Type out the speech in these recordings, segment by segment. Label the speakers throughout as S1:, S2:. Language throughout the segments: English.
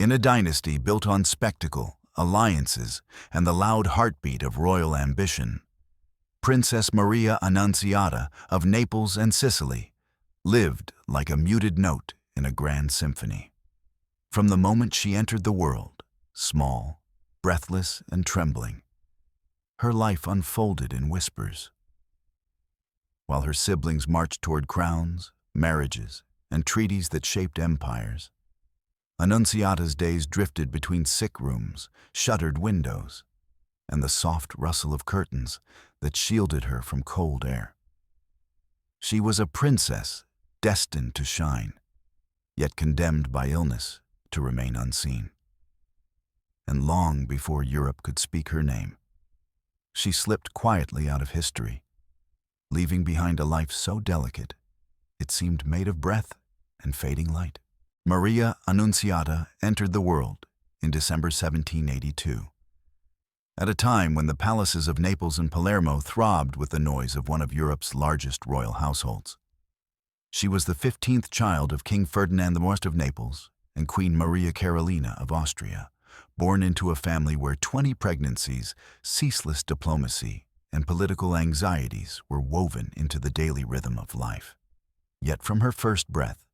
S1: In a dynasty built on spectacle, alliances, and the loud heartbeat of royal ambition, Princess Maria Annunziata of Naples and Sicily lived like a muted note in a grand symphony. From the moment she entered the world, small, breathless, and trembling, her life unfolded in whispers. While her siblings marched toward crowns, marriages, and treaties that shaped empires, Annunziata's days drifted between sick rooms, shuttered windows, and the soft rustle of curtains that shielded her from cold air. She was a princess destined to shine, yet condemned by illness to remain unseen. And long before Europe could speak her name, she slipped quietly out of history, leaving behind a life so delicate it seemed made of breath and fading light. Maria Annunziata entered the world in December 1782, at a time when the palaces of Naples and Palermo throbbed with the noise of one of Europe's largest royal households. She was the 15th child of King Ferdinand I of Naples and Queen Maria Carolina of Austria, born into a family where 20 pregnancies, ceaseless diplomacy, and political anxieties were woven into the daily rhythm of life. Yet from her first breath,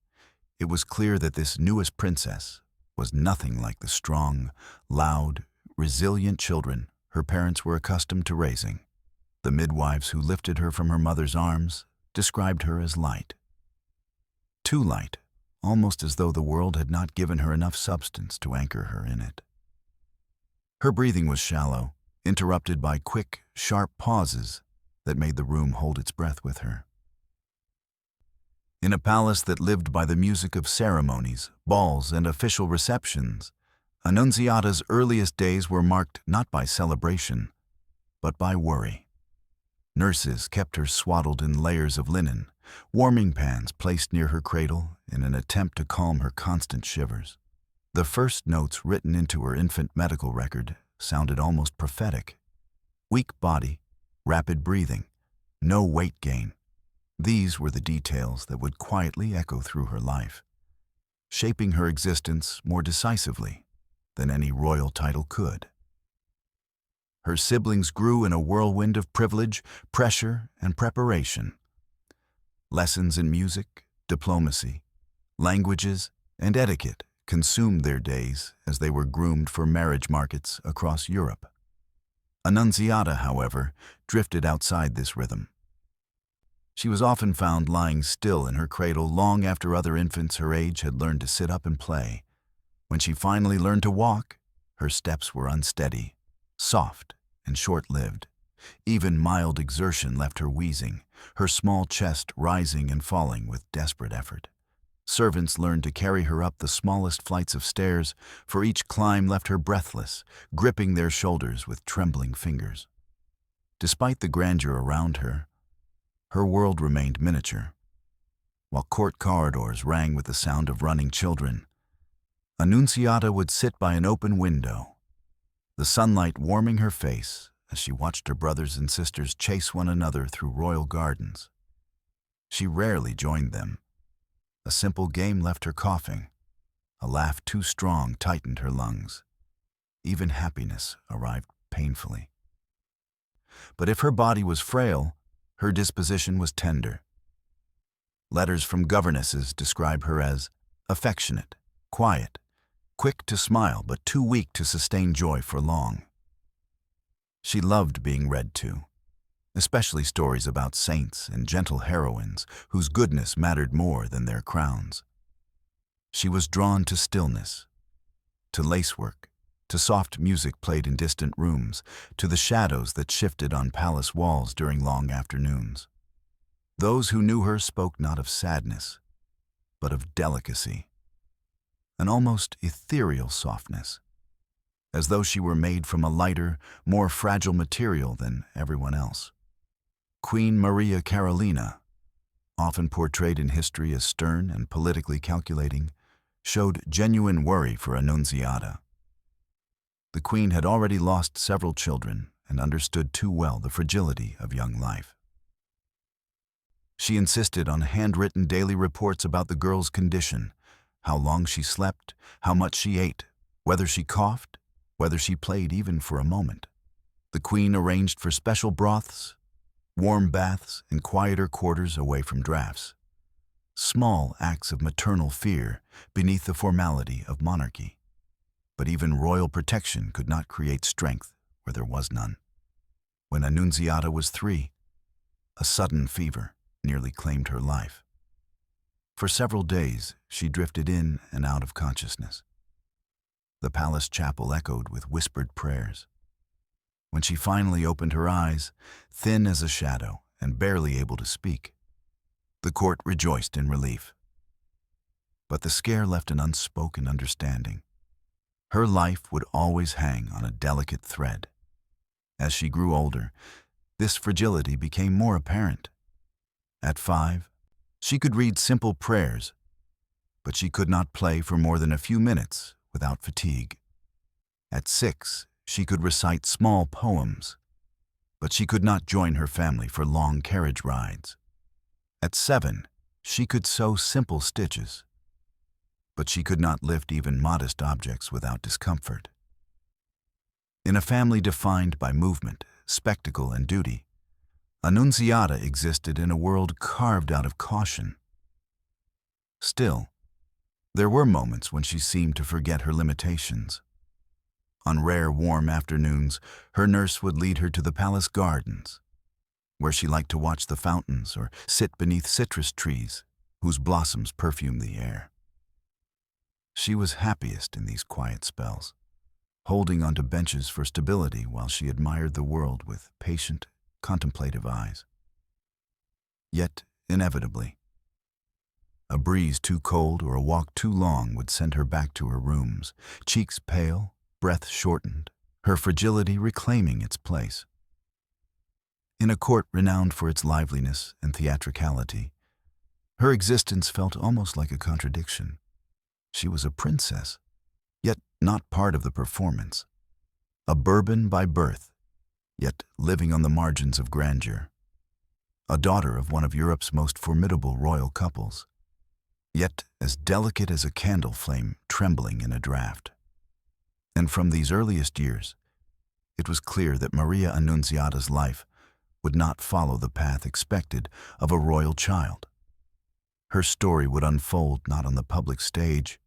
S1: it was clear that this newest princess was nothing like the strong, loud, resilient children her parents were accustomed to raising. The midwives who lifted her from her mother's arms described her as light. Too light, almost as though the world had not given her enough substance to anchor her in it. Her breathing was shallow, interrupted by quick, sharp pauses that made the room hold its breath with her. In a palace that lived by the music of ceremonies, balls, and official receptions, Annunziata's earliest days were marked not by celebration, but by worry. Nurses kept her swaddled in layers of linen, warming pans placed near her cradle in an attempt to calm her constant shivers. The first notes written into her infant medical record sounded almost prophetic. Weak body, rapid breathing, no weight gain. These were the details that would quietly echo through her life, shaping her existence more decisively than any royal title could. Her siblings grew in a whirlwind of privilege, pressure, and preparation. Lessons in music, diplomacy, languages, and etiquette consumed their days as they were groomed for marriage markets across Europe. Annunziata, however, drifted outside this rhythm. She was often found lying still in her cradle long after other infants her age had learned to sit up and play. When she finally learned to walk, her steps were unsteady, soft, and short-lived. Even mild exertion left her wheezing, her small chest rising and falling with desperate effort. Servants learned to carry her up the smallest flights of stairs, for each climb left her breathless, gripping their shoulders with trembling fingers. Despite the grandeur around her world remained miniature. While court corridors rang with the sound of running children, Annunziata would sit by an open window, the sunlight warming her face as she watched her brothers and sisters chase one another through royal gardens. She rarely joined them. A simple game left her coughing. A laugh too strong tightened her lungs. Even happiness arrived painfully. But if her body was frail, her disposition was tender. Letters from governesses describe her as affectionate, quiet, quick to smile but too weak to sustain joy for long. She loved being read to, especially stories about saints and gentle heroines whose goodness mattered more than their crowns. She was drawn to stillness, to lacework, to soft music played in distant rooms, to the shadows that shifted on palace walls during long afternoons. Those who knew her spoke not of sadness, but of delicacy, an almost ethereal softness, as though she were made from a lighter, more fragile material than everyone else. Queen Maria Carolina, often portrayed in history as stern and politically calculating, showed genuine worry for Annunziata. The queen had already lost several children and understood too well the fragility of young life. She insisted on handwritten daily reports about the girl's condition, how long she slept, how much she ate, Whether she coughed, whether she played even for a moment, the queen arranged for special broths, warm baths, and quieter quarters away from drafts. Small acts of maternal fear beneath the formality of monarchy. But even royal protection could not create strength where there was none. When Annunziata was 3, a sudden fever nearly claimed her life. For several days, she drifted in and out of consciousness. The palace chapel echoed with whispered prayers. When she finally opened her eyes, thin as a shadow and barely able to speak, the court rejoiced in relief. But the scare left an unspoken understanding. Her life would always hang on a delicate thread. As she grew older, this fragility became more apparent. At 5, she could read simple prayers, but she could not play for more than a few minutes without fatigue. At 6, she could recite small poems, but she could not join her family for long carriage rides. At 7, she could sew simple stitches, but she could not lift even modest objects without discomfort. In a family defined by movement, spectacle, and duty, Annunziata existed in a world carved out of caution. Still, there were moments when she seemed to forget her limitations. On rare warm afternoons, her nurse would lead her to the palace gardens, where she liked to watch the fountains or sit beneath citrus trees whose blossoms perfumed the air. She was happiest in these quiet spells, holding onto benches for stability while she admired the world with patient, contemplative eyes. Yet, inevitably, a breeze too cold or a walk too long would send her back to her rooms, cheeks pale, breath shortened, her fragility reclaiming its place. In a court renowned for its liveliness and theatricality, her existence felt almost like a contradiction. She was a princess, yet not part of the performance. A Bourbon by birth, yet living on the margins of grandeur. A daughter of one of Europe's most formidable royal couples, yet as delicate as a candle flame trembling in a draught. And from these earliest years, it was clear that Maria Annunziata's life would not follow the path expected of a royal child. Her story would unfold not on the public stage,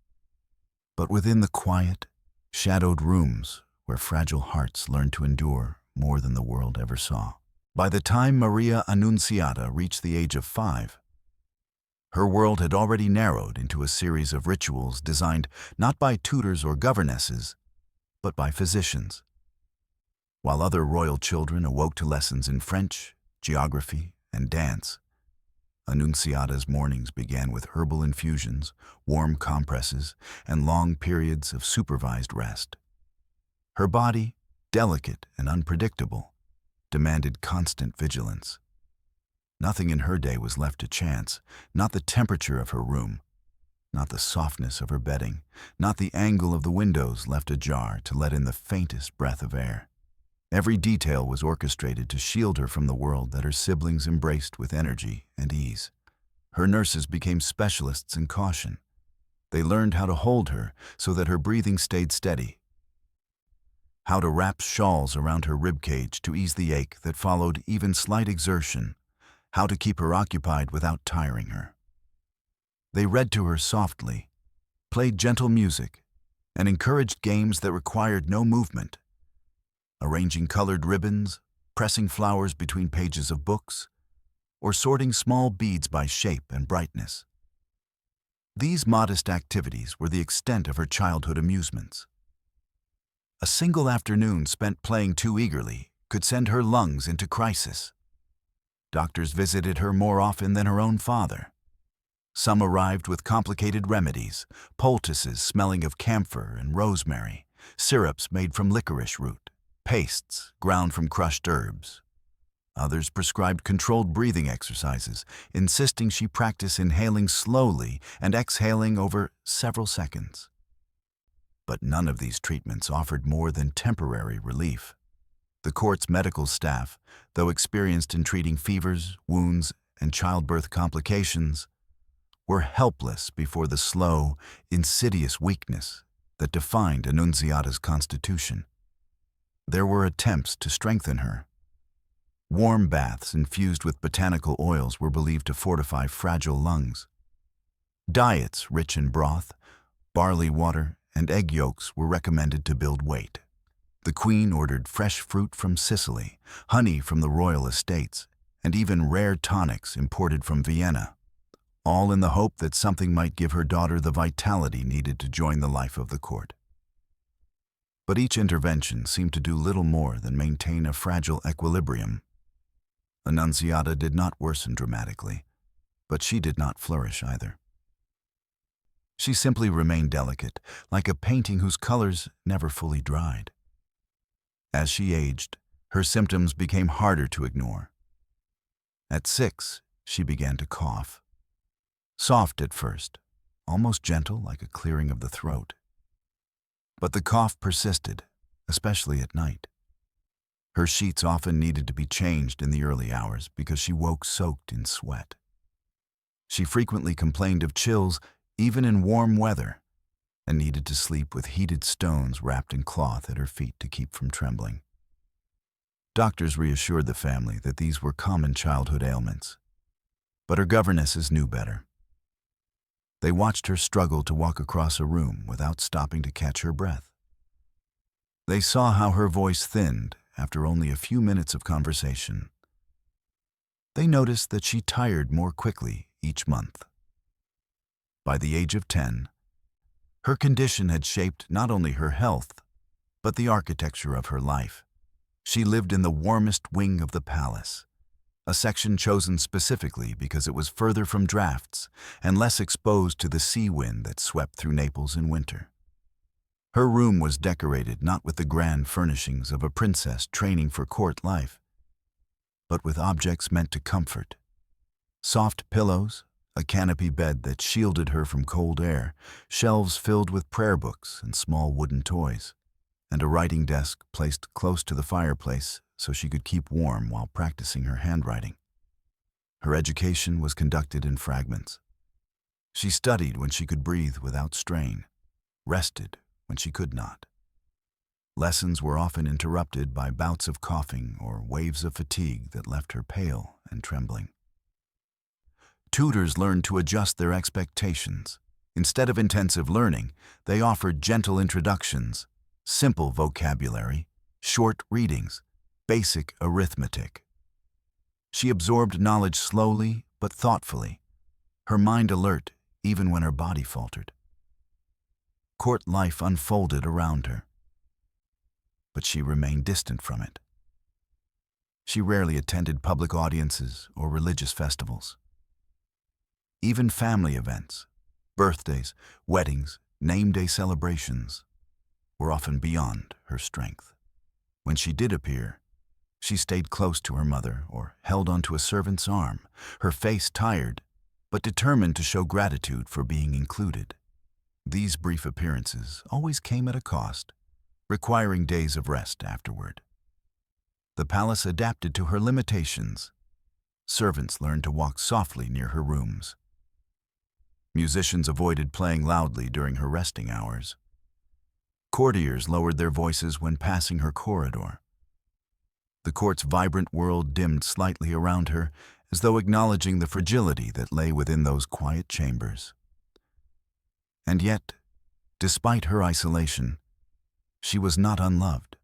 S1: but within the quiet, shadowed rooms where fragile hearts learned to endure more than the world ever saw. By the time Maria Annunziata reached the age of 5, her world had already narrowed into a series of rituals designed not by tutors or governesses, but by physicians. While other royal children awoke to lessons in French, geography, and dance, Annunziata's mornings began with herbal infusions, warm compresses, and long periods of supervised rest. Her body, delicate and unpredictable, demanded constant vigilance. Nothing in her day was left to chance, not the temperature of her room, not the softness of her bedding, not the angle of the windows left ajar to let in the faintest breath of air. Every detail was orchestrated to shield her from the world that her siblings embraced with energy and ease. Her nurses became specialists in caution. They learned how to hold her so that her breathing stayed steady, how to wrap shawls around her ribcage to ease the ache that followed even slight exertion, how to keep her occupied without tiring her. They read to her softly, played gentle music, and encouraged games that required no movement. Arranging colored ribbons, pressing flowers between pages of books, or sorting small beads by shape and brightness. These modest activities were the extent of her childhood amusements. A single afternoon spent playing too eagerly could send her lungs into crisis. Doctors visited her more often than her own father. Some arrived with complicated remedies, poultices smelling of camphor and rosemary, syrups made from licorice root, pastes ground from crushed herbs. Others prescribed controlled breathing exercises, insisting she practice inhaling slowly and exhaling over several seconds. But none of these treatments offered more than temporary relief. The court's medical staff, though experienced in treating fevers, wounds, and childbirth complications, were helpless before the slow, insidious weakness that defined Annunziata's constitution. There were attempts to strengthen her. Warm baths infused with botanical oils were believed to fortify fragile lungs. Diets rich in broth, barley water, and egg yolks were recommended to build weight. The queen ordered fresh fruit from Sicily, honey from the royal estates, and even rare tonics imported from Vienna, all in the hope that something might give her daughter the vitality needed to join the life of the court. But each intervention seemed to do little more than maintain a fragile equilibrium. Annunziata did not worsen dramatically, but she did not flourish either. She simply remained delicate, like a painting whose colors never fully dried. As she aged, her symptoms became harder to ignore. At 6, she began to cough. Soft at first, almost gentle like a clearing of the throat. But the cough persisted, especially at night. Her sheets often needed to be changed in the early hours because she woke soaked in sweat. She frequently complained of chills even in warm weather, and needed to sleep with heated stones wrapped in cloth at her feet to keep from trembling. Doctors reassured the family that these were common childhood ailments, but her governesses knew better. They watched her struggle to walk across a room without stopping to catch her breath. They saw how her voice thinned after only a few minutes of conversation. They noticed that she tired more quickly each month. By the age of 10, her condition had shaped not only her health, but the architecture of her life. She lived in the warmest wing of the palace, a section chosen specifically because it was further from drafts and less exposed to the sea wind that swept through Naples in winter. Her room was decorated not with the grand furnishings of a princess training for court life, but with objects meant to comfort. Soft pillows, a canopy bed that shielded her from cold air, shelves filled with prayer books and small wooden toys, and a writing desk placed close to the fireplace so she could keep warm while practicing her handwriting. Her education was conducted in fragments. She studied when she could breathe without strain, rested when she could not. Lessons were often interrupted by bouts of coughing or waves of fatigue that left her pale and trembling. Tutors learned to adjust their expectations. Instead of intensive learning, they offered gentle introductions, simple vocabulary, short readings, basic arithmetic. She absorbed knowledge slowly but thoughtfully, her mind alert even when her body faltered. Court life unfolded around her, but she remained distant from it. She rarely attended public audiences or religious festivals. Even family events, birthdays, weddings, name day celebrations, were often beyond her strength. When she did appear, she stayed close to her mother or held onto a servant's arm, her face tired, but determined to show gratitude for being included. These brief appearances always came at a cost, requiring days of rest afterward. The palace adapted to her limitations. Servants learned to walk softly near her rooms. Musicians avoided playing loudly during her resting hours. Courtiers lowered their voices when passing her corridor. The court's vibrant world dimmed slightly around her, as though acknowledging the fragility that lay within those quiet chambers. And yet, despite her isolation, she was not unloved.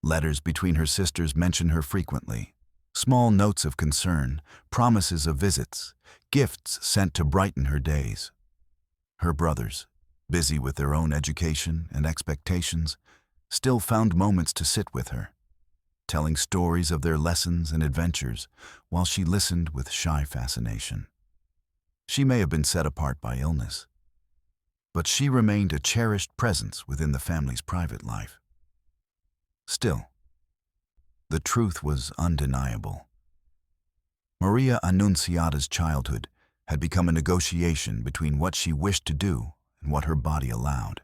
S1: Letters between her sisters mention her frequently, small notes of concern, promises of visits, gifts sent to brighten her days. Her brothers, busy with their own education and expectations, still found moments to sit with her, telling stories of their lessons and adventures while she listened with shy fascination. She may have been set apart by illness, but she remained a cherished presence within the family's private life. Still, the truth was undeniable. Maria Annunziata's childhood had become a negotiation between what she wished to do and what her body allowed.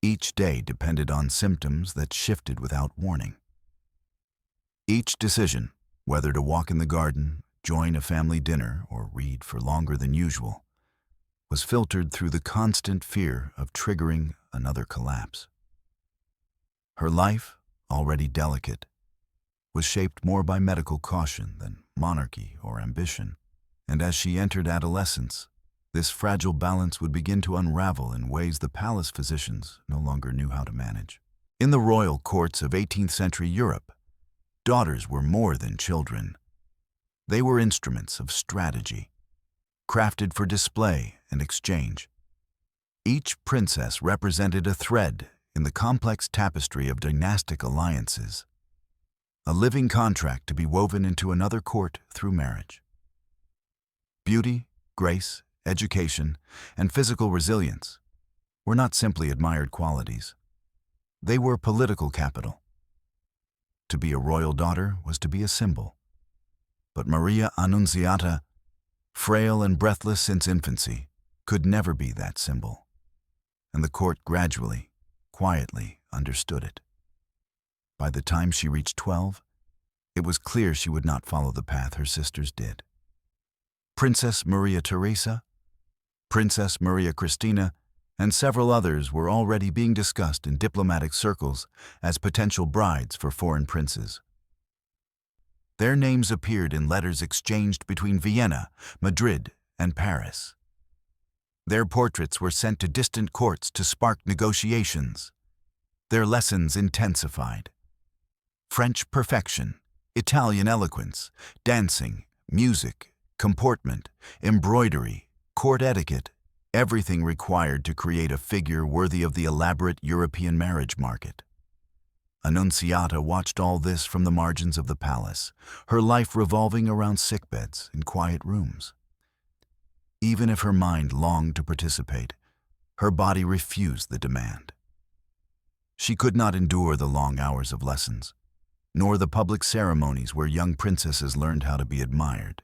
S1: Each day depended on symptoms that shifted without warning. Each decision, whether to walk in the garden, join a family dinner, or read for longer than usual, was filtered through the constant fear of triggering another collapse. Her life, already delicate, was shaped more by medical caution than monarchy or ambition, and as she entered adolescence, this fragile balance would begin to unravel in ways the palace physicians no longer knew how to manage. In the royal courts of 18th century Europe, daughters were more than children. They were instruments of strategy, crafted for display and exchange. Each princess represented a thread in the complex tapestry of dynastic alliances, a living contract to be woven into another court through marriage. Beauty, grace, education, and physical resilience were not simply admired qualities. They were political capital. To be a royal daughter was to be a symbol. But Maria Annunziata, frail and breathless since infancy, could never be that symbol. And the court gradually, quietly understood it. By the time she reached 12, it was clear she would not follow the path her sisters did. Princess Maria Theresa, Princess Maria Cristina, and several others were already being discussed in diplomatic circles as potential brides for foreign princes. Their names appeared in letters exchanged between Vienna, Madrid, and Paris. Their portraits were sent to distant courts to spark negotiations. Their lessons intensified. French perfection, Italian eloquence, dancing, music, comportment, embroidery, court etiquette, everything required to create a figure worthy of the elaborate European marriage market. Annunziata watched all this from the margins of the palace, her life revolving around sickbeds and quiet rooms. Even if her mind longed to participate, her body refused the demand. She could not endure the long hours of lessons, nor the public ceremonies where young princesses learned how to be admired.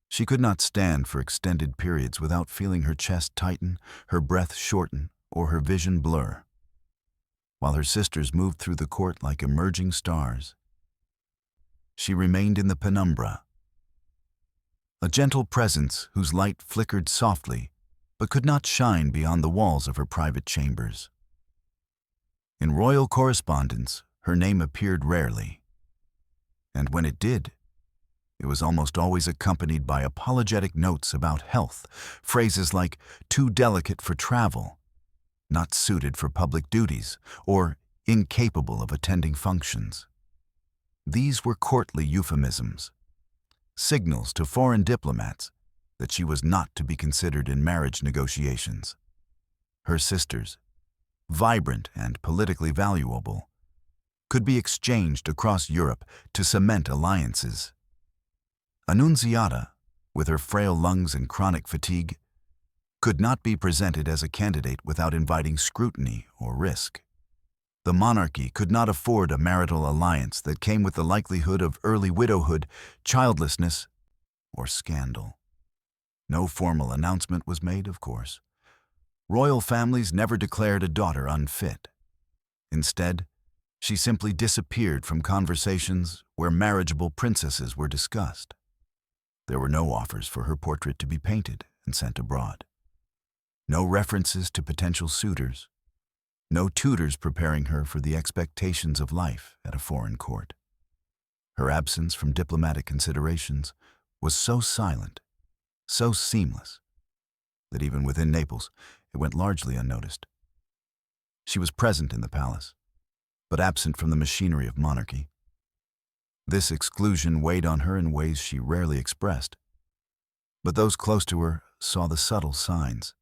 S1: She could not stand for extended periods without feeling her chest tighten, her breath shorten, or her vision blur. While her sisters moved through the court like emerging stars, she remained in the penumbra, a gentle presence whose light flickered softly but could not shine beyond the walls of her private chambers. In royal correspondence, her name appeared rarely, and when it did, it was almost always accompanied by apologetic notes about health, phrases like too delicate for travel, not suited for public duties, or incapable of attending functions. These were courtly euphemisms, signals to foreign diplomats that she was not to be considered in marriage negotiations. Her sisters, vibrant and politically valuable, could be exchanged across Europe to cement alliances. Annunziata, with her frail lungs and chronic fatigue, could not be presented as a candidate without inviting scrutiny or risk. The monarchy could not afford a marital alliance that came with the likelihood of early widowhood, childlessness, or scandal. No formal announcement was made, of course. Royal families never declared a daughter unfit. Instead, she simply disappeared from conversations where marriageable princesses were discussed. There were no offers for her portrait to be painted and sent abroad. No references to potential suitors. No tutors preparing her for the expectations of life at a foreign court. Her absence from diplomatic considerations was so silent, so seamless, that even within Naples, it went largely unnoticed. She was present in the palace, but absent from the machinery of monarchy. This exclusion weighed on her in ways she rarely expressed, but those close to her saw the subtle signs.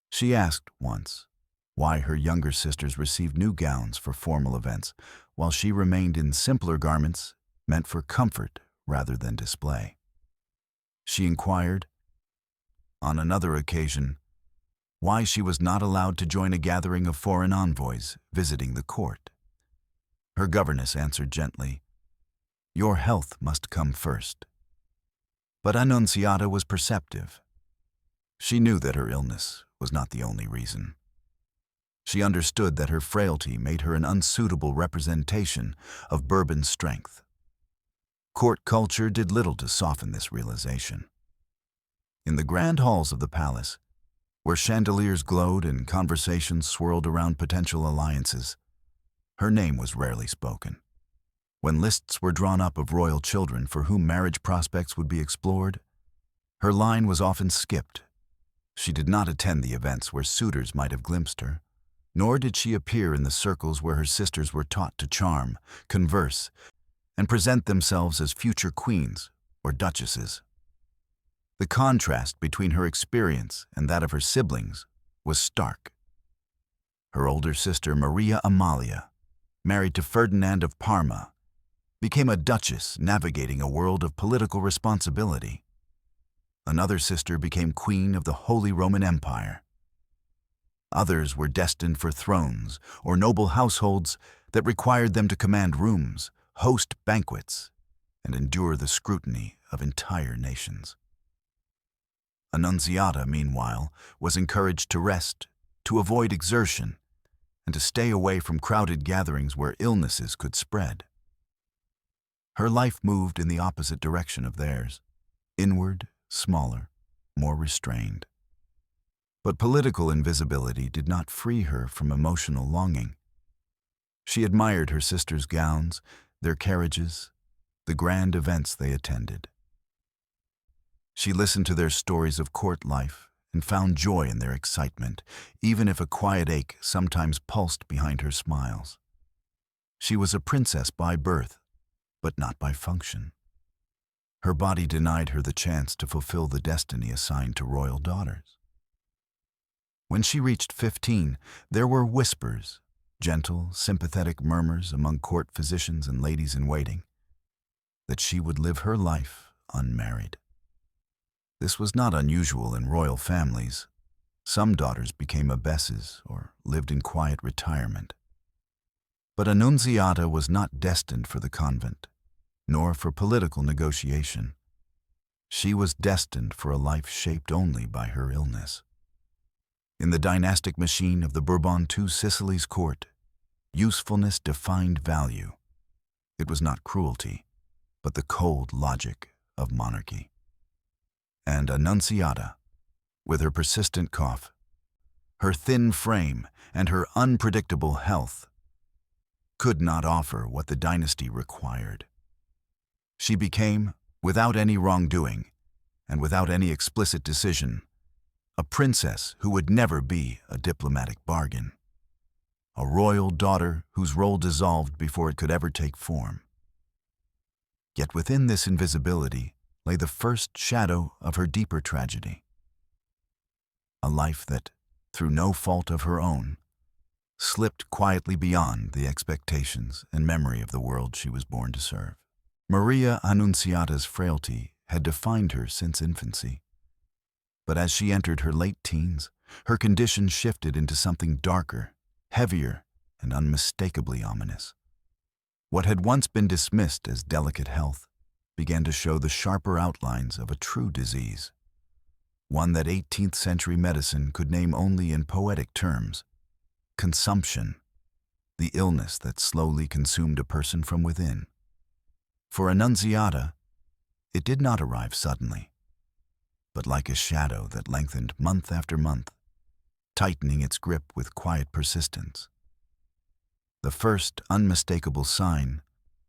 S1: She asked once why her younger sisters received new gowns for formal events, while she remained in simpler garments meant for comfort rather than display. She inquired, on another occasion, why she was not allowed to join a gathering of foreign envoys visiting the court. Her governess answered gently, "Your health must come first." But Annunziata was perceptive. She knew that her illness was not the only reason. She understood that her frailty made her an unsuitable representation of Bourbon's strength. Court culture did little to soften this realization. In the grand halls of the palace, where chandeliers glowed and conversations swirled around potential alliances. Her name was rarely spoken. When lists were drawn up of royal children for whom marriage prospects would be explored, her line was often skipped. She did not attend the events where suitors might have glimpsed her, nor did she appear in the circles where her sisters were taught to charm, converse, and present themselves as future queens or duchesses. The contrast between her experience and that of her siblings was stark. Her older sister, Maria Amalia, married to Ferdinand of Parma, became a duchess navigating a world of political responsibility. Another sister became queen of the Holy Roman Empire. Others were destined for thrones or noble households that required them to command rooms, host banquets, and endure the scrutiny of entire nations. Annunziata, meanwhile, was encouraged to rest, to avoid exertion, and to stay away from crowded gatherings where illnesses could spread. Her life moved in the opposite direction of theirs, inward, smaller, more restrained. But political invisibility did not free her from emotional longing. She admired her sisters' gowns, their carriages, the grand events they attended. She listened to their stories of court life and found joy in their excitement, even if a quiet ache sometimes pulsed behind her smiles. She was a princess by birth, but not by function. Her body denied her the chance to fulfill the destiny assigned to royal daughters. When she reached 15, there were whispers, gentle, sympathetic murmurs among court physicians and ladies-in-waiting, that she would live her life unmarried. This was not unusual in royal families. Some daughters became abbesses or lived in quiet retirement. But Annunziata was not destined for the convent, nor for political negotiation. She was destined for a life shaped only by her illness. In the dynastic machine of the Bourbon II Sicily's court, usefulness defined value. It was not cruelty, but the cold logic of monarchy. And Annunziata, with her persistent cough, her thin frame, and her unpredictable health, could not offer what the dynasty required. She became, without any wrongdoing, and without any explicit decision, a princess who would never be a diplomatic bargain, a royal daughter whose role dissolved before it could ever take form. Yet within this invisibility lay the first shadow of her deeper tragedy. A life that, through no fault of her own, slipped quietly beyond the expectations and memory of the world she was born to serve. Maria Annunziata's frailty had defined her since infancy. But as she entered her late teens, her condition shifted into something darker, heavier, and unmistakably ominous. What had once been dismissed as delicate health began to show the sharper outlines of a true disease, one that 18th century medicine could name only in poetic terms: consumption, the illness that slowly consumed a person from within. For Annunziata, it did not arrive suddenly, but like a shadow that lengthened month after month, tightening its grip with quiet persistence. The first unmistakable sign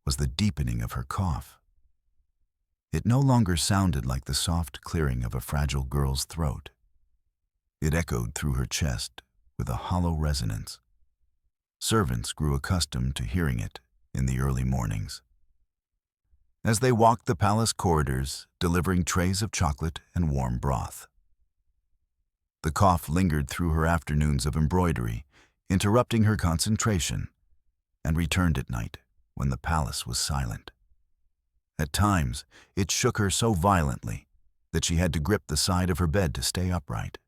S1: was the deepening of her cough. It no longer sounded like the soft clearing of a fragile girl's throat. It echoed through her chest with a hollow resonance. Servants grew accustomed to hearing it in the early mornings, as they walked the palace corridors, delivering trays of chocolate and warm broth. The cough lingered through her afternoons of embroidery, interrupting her concentration, and returned at night when the palace was silent. At times, it shook her so violently that she had to grip the side of her bed to stay upright.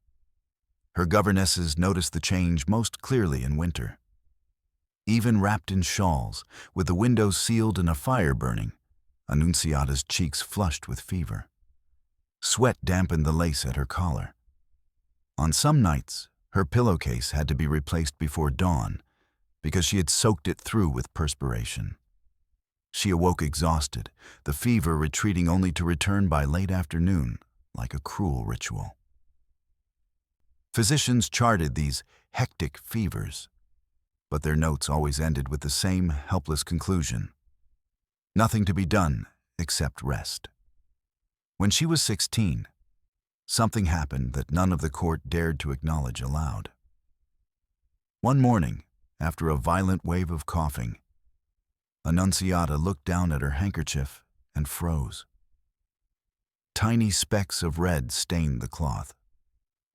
S1: Her governesses noticed the change most clearly in winter. Even wrapped in shawls, with the windows sealed and a fire burning, Annunziata's cheeks flushed with fever. Sweat dampened the lace at her collar. On some nights, her pillowcase had to be replaced before dawn because she had soaked it through with perspiration. She awoke exhausted, the fever retreating only to return by late afternoon like a cruel ritual. Physicians charted these hectic fevers, but their notes always ended with the same helpless conclusion: nothing to be done except rest. When she was 16, something happened that none of the court dared to acknowledge aloud. One morning, after a violent wave of coughing, Annunziata looked down at her handkerchief and froze. Tiny specks of red stained the cloth.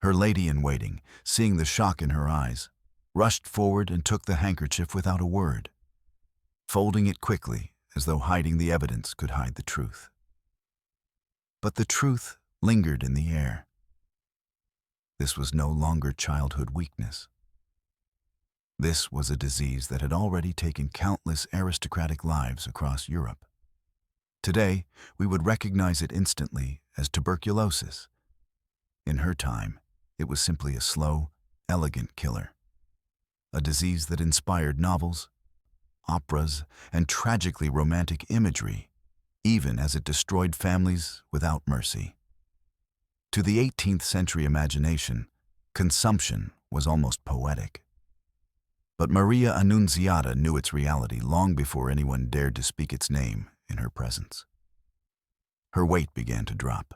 S1: Her lady-in-waiting, seeing the shock in her eyes, rushed forward and took the handkerchief without a word, folding it quickly as though hiding the evidence could hide the truth. But the truth lingered in the air. This was no longer childhood weakness. This was a disease that had already taken countless aristocratic lives across Europe. Today, we would recognize it instantly as tuberculosis. In her time, it was simply a slow, elegant killer. A disease that inspired novels, operas, and tragically romantic imagery, even as it destroyed families without mercy. To the 18th century imagination, consumption was almost poetic. But Maria Annunziata knew its reality long before anyone dared to speak its name in her presence. Her weight began to drop.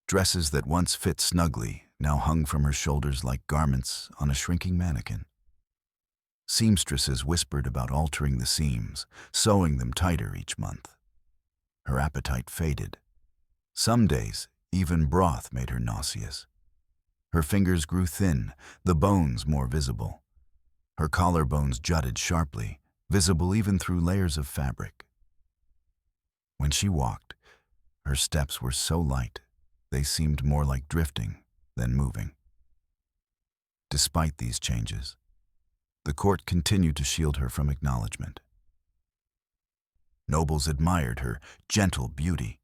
S1: Dresses that once fit snugly now hung from her shoulders like garments on a shrinking mannequin. Seamstresses whispered about altering the seams, sewing them tighter each month. Her appetite faded. Some days, even broth made her nauseous. Her fingers grew thin, the bones more visible. Her collarbones jutted sharply, visible even through layers of fabric. When she walked, her steps were so light, they seemed more like drifting than moving. Despite these changes, the court continued to shield her from acknowledgement. Nobles admired her gentle beauty,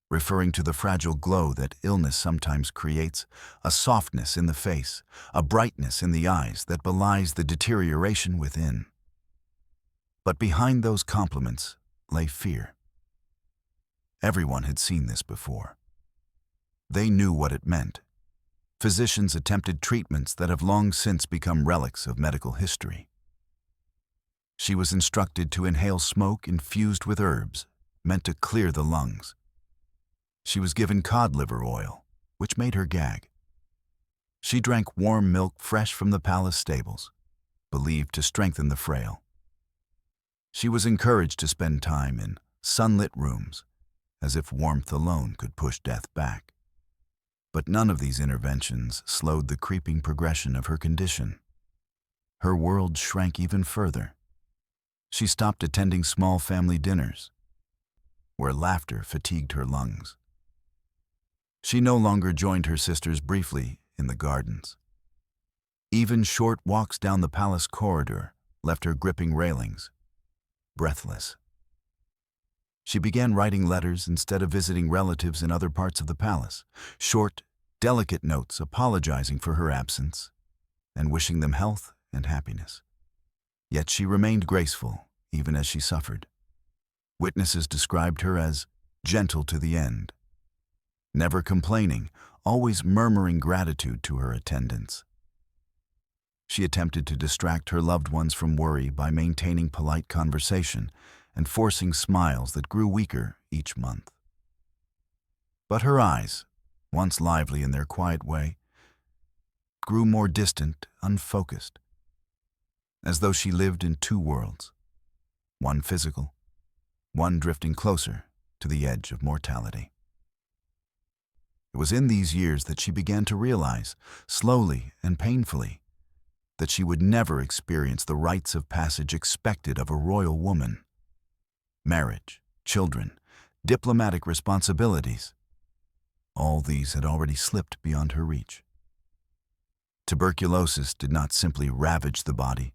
S1: referring to the fragile glow that illness sometimes creates, a softness in the face, a brightness in the eyes that belies the deterioration within. But behind those compliments lay fear. Everyone had seen this before. They knew what it meant. Physicians attempted treatments that have long since become relics of medical history. She was instructed to inhale smoke infused with herbs, meant to clear the lungs. She was given cod liver oil, which made her gag. She drank warm milk fresh from the palace stables, believed to strengthen the frail. She was encouraged to spend time in sunlit rooms, as if warmth alone could push death back. But none of these interventions slowed the creeping progression of her condition. Her world shrank even further. She stopped attending small family dinners, where laughter fatigued her lungs. She no longer joined her sisters briefly in the gardens. Even short walks down the palace corridor left her gripping railings, breathless. She began writing letters instead of visiting relatives in other parts of the palace, short, delicate notes apologizing for her absence and wishing them health and happiness. Yet she remained graceful, even as she suffered. Witnesses described her as gentle to the end, never complaining, always murmuring gratitude to her attendants. She attempted to distract her loved ones from worry by maintaining polite conversation and forcing smiles that grew weaker each month. But her eyes, once lively in their quiet way, grew more distant, unfocused, as though she lived in two worlds, one physical, one drifting closer to the edge of mortality. It was in these years that she began to realize, slowly and painfully, that she would never experience the rites of passage expected of a royal woman. Marriage, children, diplomatic responsibilities, all these had already slipped beyond her reach. Tuberculosis did not simply ravage the body,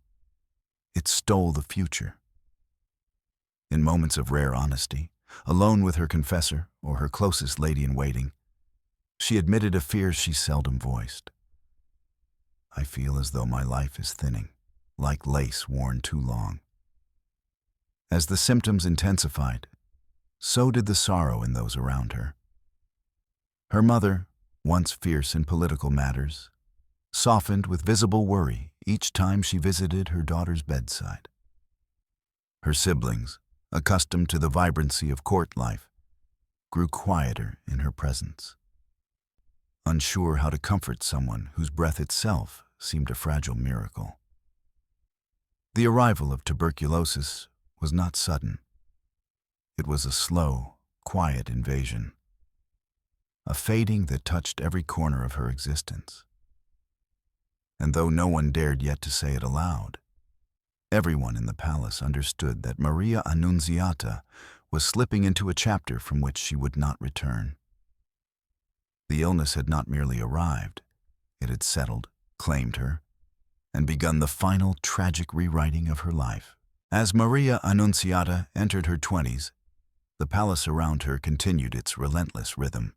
S1: it stole the future. In moments of rare honesty, alone with her confessor or her closest lady-in-waiting, she admitted a fear she seldom voiced. "I feel as though my life is thinning, like lace worn too long." As the symptoms intensified, so did the sorrow in those around her. Her mother, once fierce in political matters, softened with visible worry each time she visited her daughter's bedside. Her siblings, accustomed to the vibrancy of court life, grew quieter in her presence, unsure how to comfort someone whose breath itself seemed a fragile miracle. The arrival of tuberculosis was not sudden. It was a slow, quiet invasion, a fading that touched every corner of her existence. And though no one dared yet to say it aloud, everyone in the palace understood that Maria Annunziata was slipping into a chapter from which she would not return. The illness had not merely arrived, it had settled, claimed her, and begun the final tragic rewriting of her life. As Maria Annunziata entered her 20s, the palace around her continued its relentless rhythm.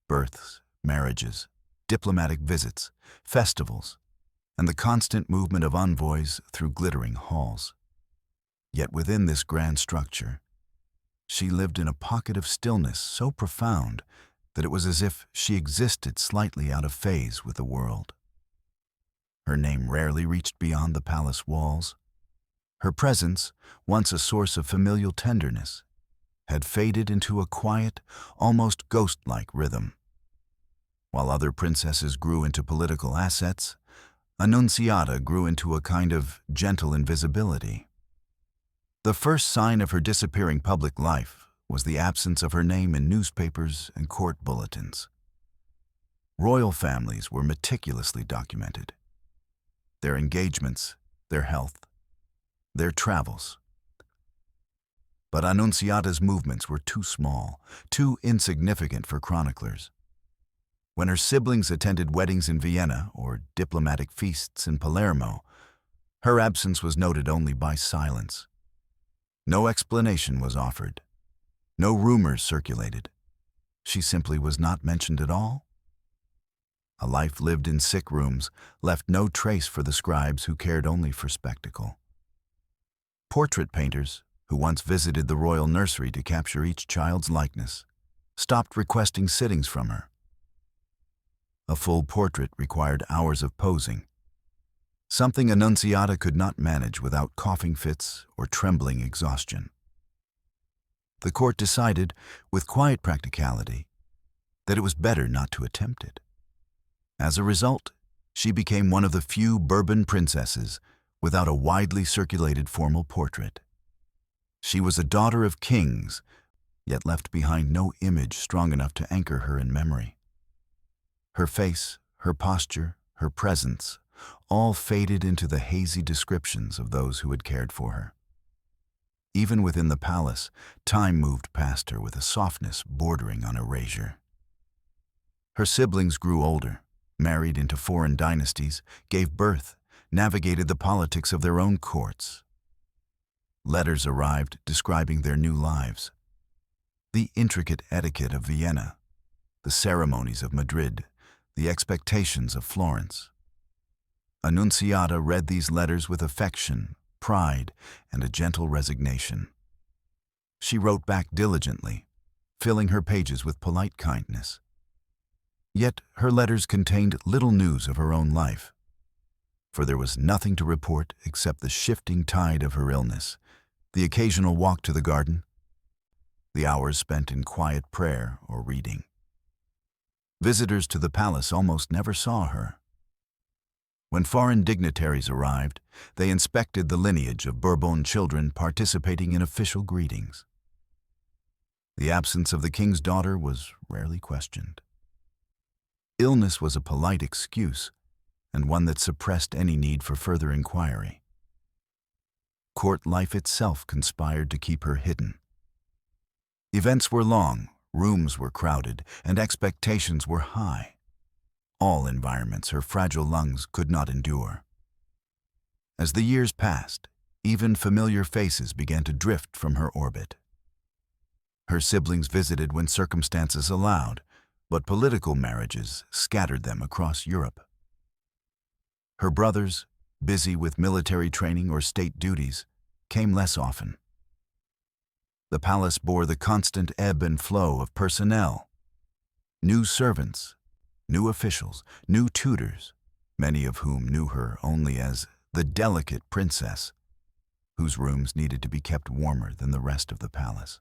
S1: Births, marriages, diplomatic visits, festivals, and the constant movement of envoys through glittering halls. Yet within this grand structure, she lived in a pocket of stillness so profound that it was as if she existed slightly out of phase with the world. Her name rarely reached beyond the palace walls. Her presence, once a source of familial tenderness, had faded into a quiet, almost ghost-like rhythm. While other princesses grew into political assets, Annunziata grew into a kind of gentle invisibility. The first sign of her disappearing public life was the absence of her name in newspapers and court bulletins. Royal families were meticulously documented. Their engagements, their health, their travels. But Annunziata's movements were too small, too insignificant for chroniclers. When her siblings attended weddings in Vienna or diplomatic feasts in Palermo, her absence was noted only by silence. No explanation was offered. No rumors circulated. She simply was not mentioned at all. A life lived in sick rooms left no trace for the scribes who cared only for spectacle. Portrait painters, who once visited the royal nursery to capture each child's likeness, stopped requesting sittings from her. A full portrait required hours of posing, something Annunziata could not manage without coughing fits or trembling exhaustion. The court decided, with quiet practicality, that it was better not to attempt it. As a result, she became one of the few Bourbon princesses without a widely circulated formal portrait. She was a daughter of kings, yet left behind no image strong enough to anchor her in memory. Her face, her posture, her presence, all faded into the hazy descriptions of those who had cared for her. Even within the palace, time moved past her with a softness bordering on erasure. Her siblings grew older, married into foreign dynasties, gave birth, navigated the politics of their own courts. Letters arrived describing their new lives. The intricate etiquette of Vienna, the ceremonies of Madrid, the expectations of Florence. Annunziata read these letters with affection, pride, and a gentle resignation. She wrote back diligently, filling her pages with polite kindness. Yet her letters contained little news of her own life, for there was nothing to report except the shifting tide of her illness, the occasional walk to the garden, the hours spent in quiet prayer or reading. Visitors to the palace almost never saw her. When foreign dignitaries arrived, they inspected the lineage of Bourbon children participating in official greetings. The absence of the king's daughter was rarely questioned. Illness was a polite excuse, and one that suppressed any need for further inquiry. Court life itself conspired to keep her hidden. Events were long, rooms were crowded, and expectations were high. All environments her fragile lungs could not endure. As the years passed, even familiar faces began to drift from her orbit. Her siblings visited when circumstances allowed, but political marriages scattered them across Europe. Her brothers, busy with military training or state duties, came less often. The palace bore the constant ebb and flow of personnel. New servants, new officials, new tutors, many of whom knew her only as the delicate princess, whose rooms needed to be kept warmer than the rest of the palace.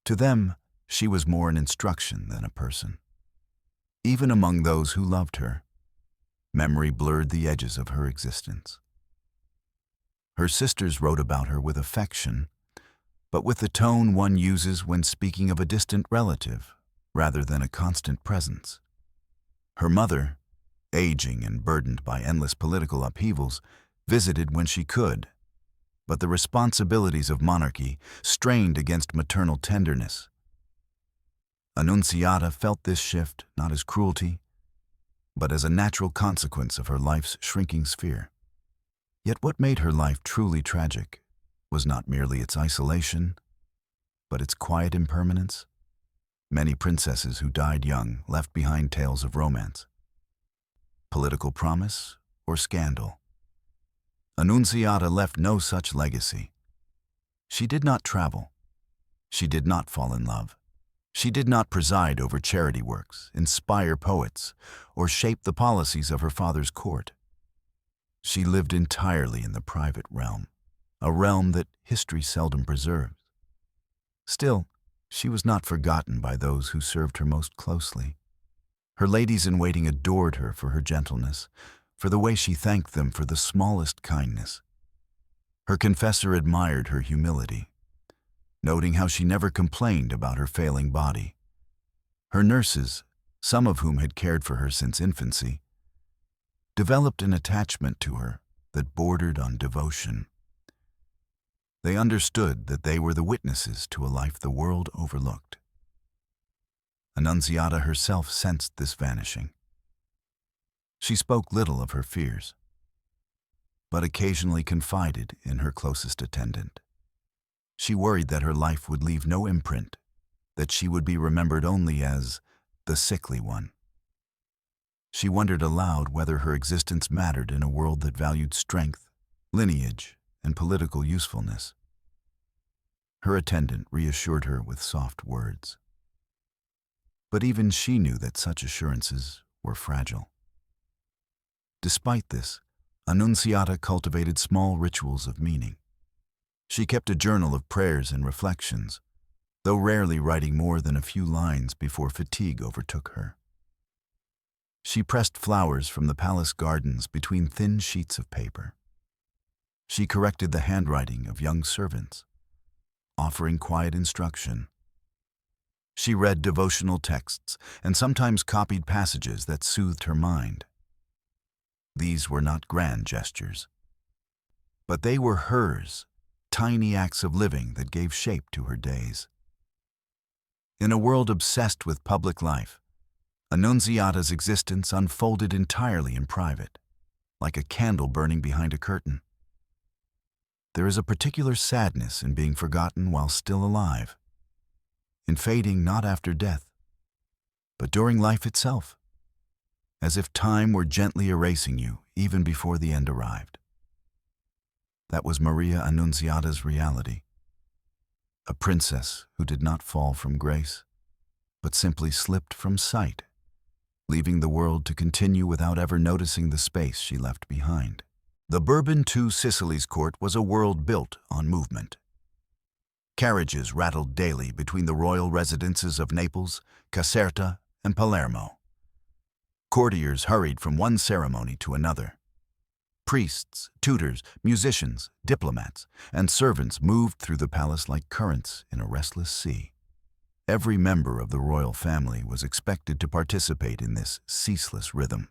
S1: To them, she was more an instruction than a person. Even among those who loved her, memory blurred the edges of her existence. Her sisters wrote about her with affection, but with the tone one uses when speaking of a distant relative, rather than a constant presence. Her mother, aging and burdened by endless political upheavals, visited when she could, but the responsibilities of monarchy strained against maternal tenderness. Annunziata felt this shift not as cruelty, but as a natural consequence of her life's shrinking sphere. Yet what made her life truly tragic was not merely its isolation, but its quiet impermanence. Many princesses who died young left behind tales of romance, political promise, or scandal. Annunziata left no such legacy. She did not travel. She did not fall in love. She did not preside over charity works, inspire poets, or shape the policies of her father's court. She lived entirely in the private realm, a realm that history seldom preserves. Still, she was not forgotten by those who served her most closely. Her ladies-in-waiting adored her for her gentleness, for the way she thanked them for the smallest kindness. Her confessor admired her humility, noting how she never complained about her failing body. Her nurses, some of whom had cared for her since infancy, developed an attachment to her that bordered on devotion. They understood that they were the witnesses to a life the world overlooked. Annunziata herself sensed this vanishing. She spoke little of her fears, but occasionally confided in her closest attendant. She worried that her life would leave no imprint, that she would be remembered only as the sickly one. She wondered aloud whether her existence mattered in a world that valued strength, lineage, and political usefulness. Her attendant reassured her with soft words. But even she knew that such assurances were fragile. Despite this, Annunziata cultivated small rituals of meaning. She kept a journal of prayers and reflections, though rarely writing more than a few lines before fatigue overtook her. She pressed flowers from the palace gardens between thin sheets of paper. She corrected the handwriting of young servants, offering quiet instruction. She read devotional texts and sometimes copied passages that soothed her mind. These were not grand gestures, but they were hers, tiny acts of living that gave shape to her days. In a world obsessed with public life, Annunziata's existence unfolded entirely in private, like a candle burning behind a curtain. There is a particular sadness in being forgotten while still alive, in fading not after death, but during life itself, as if time were gently erasing you even before the end arrived. That was Maria Annunziata's reality, a princess who did not fall from grace, but simply slipped from sight, leaving the world to continue without ever noticing the space she left behind. The Bourbon II Sicily's court was a world built on movement. Carriages rattled daily between the royal residences of Naples, Caserta, and Palermo. Courtiers hurried from one ceremony to another. Priests, tutors, musicians, diplomats, and servants moved through the palace like currents in a restless sea. Every member of the royal family was expected to participate in this ceaseless rhythm,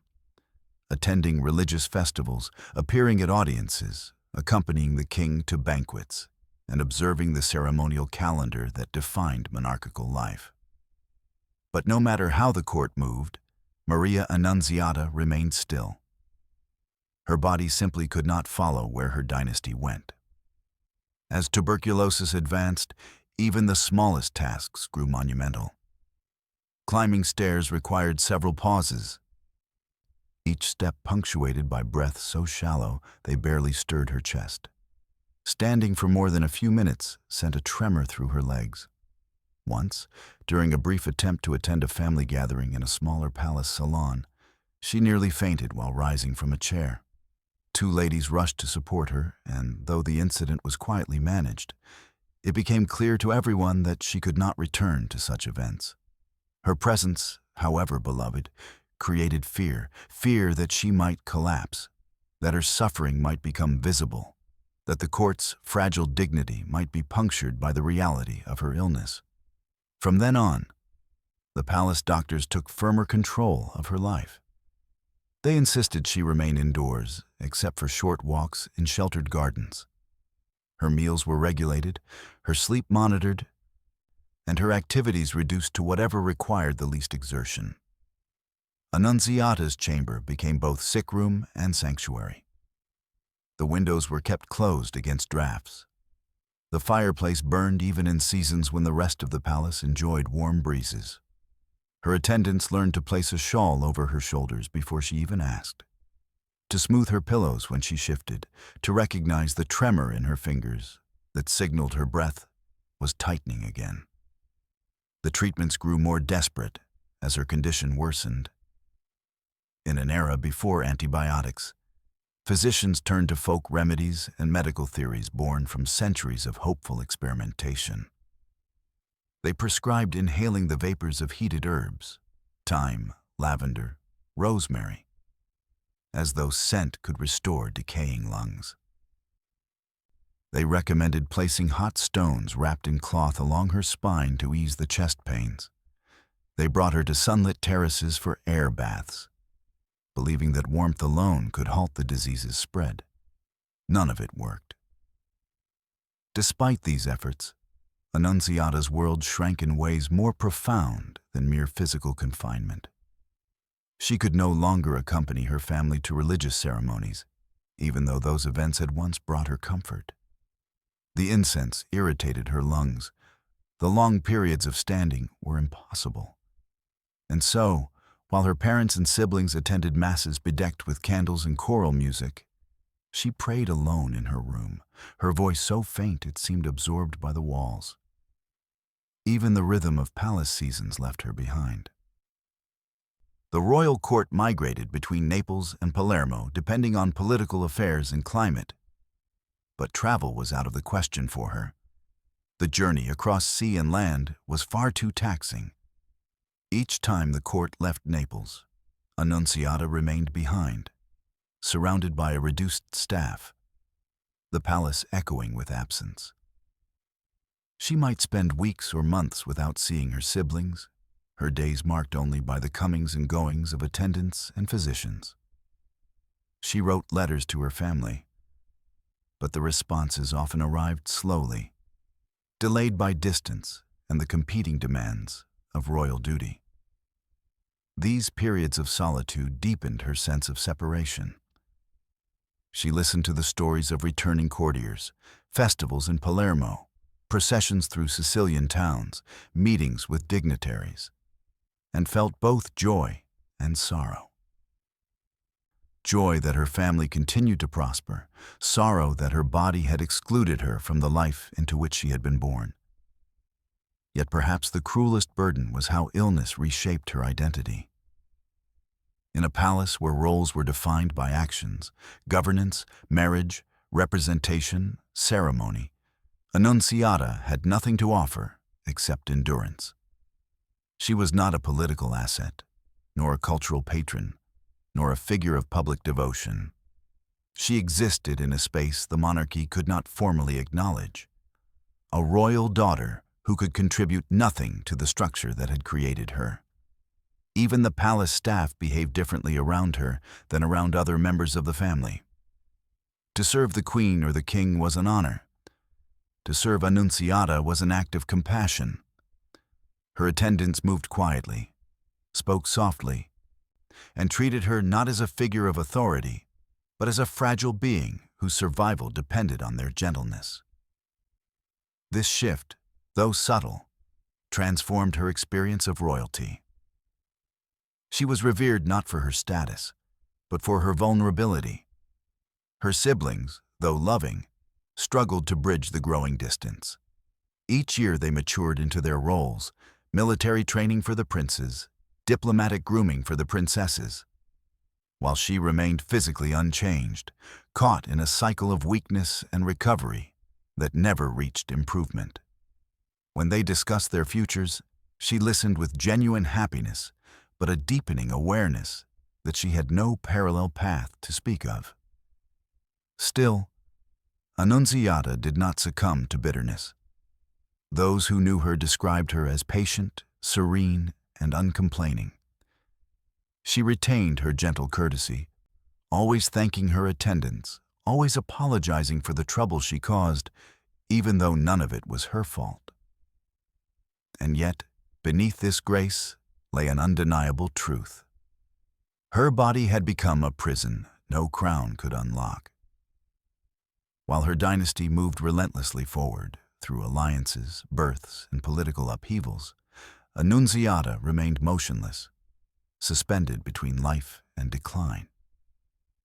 S1: attending religious festivals, appearing at audiences, accompanying the king to banquets, and observing the ceremonial calendar that defined monarchical life. But no matter how the court moved, Maria Annunziata remained still. Her body simply could not follow where her dynasty went. As tuberculosis advanced, even the smallest tasks grew monumental. Climbing stairs required several pauses, each step punctuated by breaths so shallow they barely stirred her chest. Standing for more than a few minutes sent a tremor through her legs. Once, during a brief attempt to attend a family gathering in a smaller palace salon, she nearly fainted while rising from a chair. Two ladies rushed to support her, and though the incident was quietly managed, it became clear to everyone that she could not return to such events. Her presence, however beloved, created fear that she might collapse, that her suffering might become visible, that the court's fragile dignity might be punctured by the reality of her illness. From then on, the palace doctors took firmer control of her life. They insisted she remain indoors, except for short walks in sheltered gardens. Her meals were regulated, her sleep monitored, and her activities reduced to whatever required the least exertion. Annunziata's chamber became both sick room and sanctuary. The windows were kept closed against drafts. The fireplace burned even in seasons when the rest of the palace enjoyed warm breezes. Her attendants learned to place a shawl over her shoulders before she even asked, to smooth her pillows when she shifted, to recognize the tremor in her fingers that signaled her breath was tightening again. The treatments grew more desperate as her condition worsened. In an era before antibiotics, physicians turned to folk remedies and medical theories born from centuries of hopeful experimentation. They prescribed inhaling the vapors of heated herbs, thyme, lavender, rosemary, as though scent could restore decaying lungs. They recommended placing hot stones wrapped in cloth along her spine to ease the chest pains. They brought her to sunlit terraces for air baths, believing that warmth alone could halt the disease's spread. None of it worked. Despite these efforts, Annunziata's world shrank in ways more profound than mere physical confinement. She could no longer accompany her family to religious ceremonies, even though those events had once brought her comfort. The incense irritated her lungs. The long periods of standing were impossible. And so, while her parents and siblings attended masses bedecked with candles and choral music, she prayed alone in her room, her voice so faint it seemed absorbed by the walls. Even the rhythm of palace seasons left her behind. The royal court migrated between Naples and Palermo depending on political affairs and climate. But travel was out of the question for her. The journey across sea and land was far too taxing. Each time the court left Naples, Annunziata remained behind, surrounded by a reduced staff, the palace echoing with absence. She might spend weeks or months without seeing her siblings, her days marked only by the comings and goings of attendants and physicians. She wrote letters to her family, but the responses often arrived slowly, delayed by distance and the competing demands of royal duty. These periods of solitude deepened her sense of separation. She listened to the stories of returning courtiers, festivals in Palermo, processions through Sicilian towns, meetings with dignitaries, and felt both joy and sorrow. Joy that her family continued to prosper, sorrow that her body had excluded her from the life into which she had been born. Yet perhaps the cruelest burden was how illness reshaped her identity. In a palace where roles were defined by actions, governance, marriage, representation, ceremony, Annunziata had nothing to offer except endurance. She was not a political asset, nor a cultural patron, nor a figure of public devotion. She existed in a space the monarchy could not formally acknowledge, a royal daughter who could contribute nothing to the structure that had created her. Even the palace staff behaved differently around her than around other members of the family. To serve the queen or the king was an honor. To serve Annunziata was an act of compassion. Her attendants moved quietly, spoke softly, and treated her not as a figure of authority, but as a fragile being whose survival depended on their gentleness. This shift, though subtle, transformed her experience of royalty. She was revered not for her status, but for her vulnerability. Her siblings, though loving, struggled to bridge the growing distance. Each year they matured into their roles: military training for the princes, diplomatic grooming for the princesses, while she remained physically unchanged, caught in a cycle of weakness and recovery that never reached improvement. When they discussed their futures, she listened with genuine happiness, but a deepening awareness that she had no parallel path to speak of. Still, Annunziata did not succumb to bitterness. Those who knew her described her as patient, serene, and uncomplaining. She retained her gentle courtesy, always thanking her attendants, always apologizing for the trouble she caused, even though none of it was her fault. And yet, beneath this grace lay an undeniable truth. Her body had become a prison no crown could unlock. While her dynasty moved relentlessly forward through alliances, births, and political upheavals, Annunziata remained motionless, suspended between life and decline.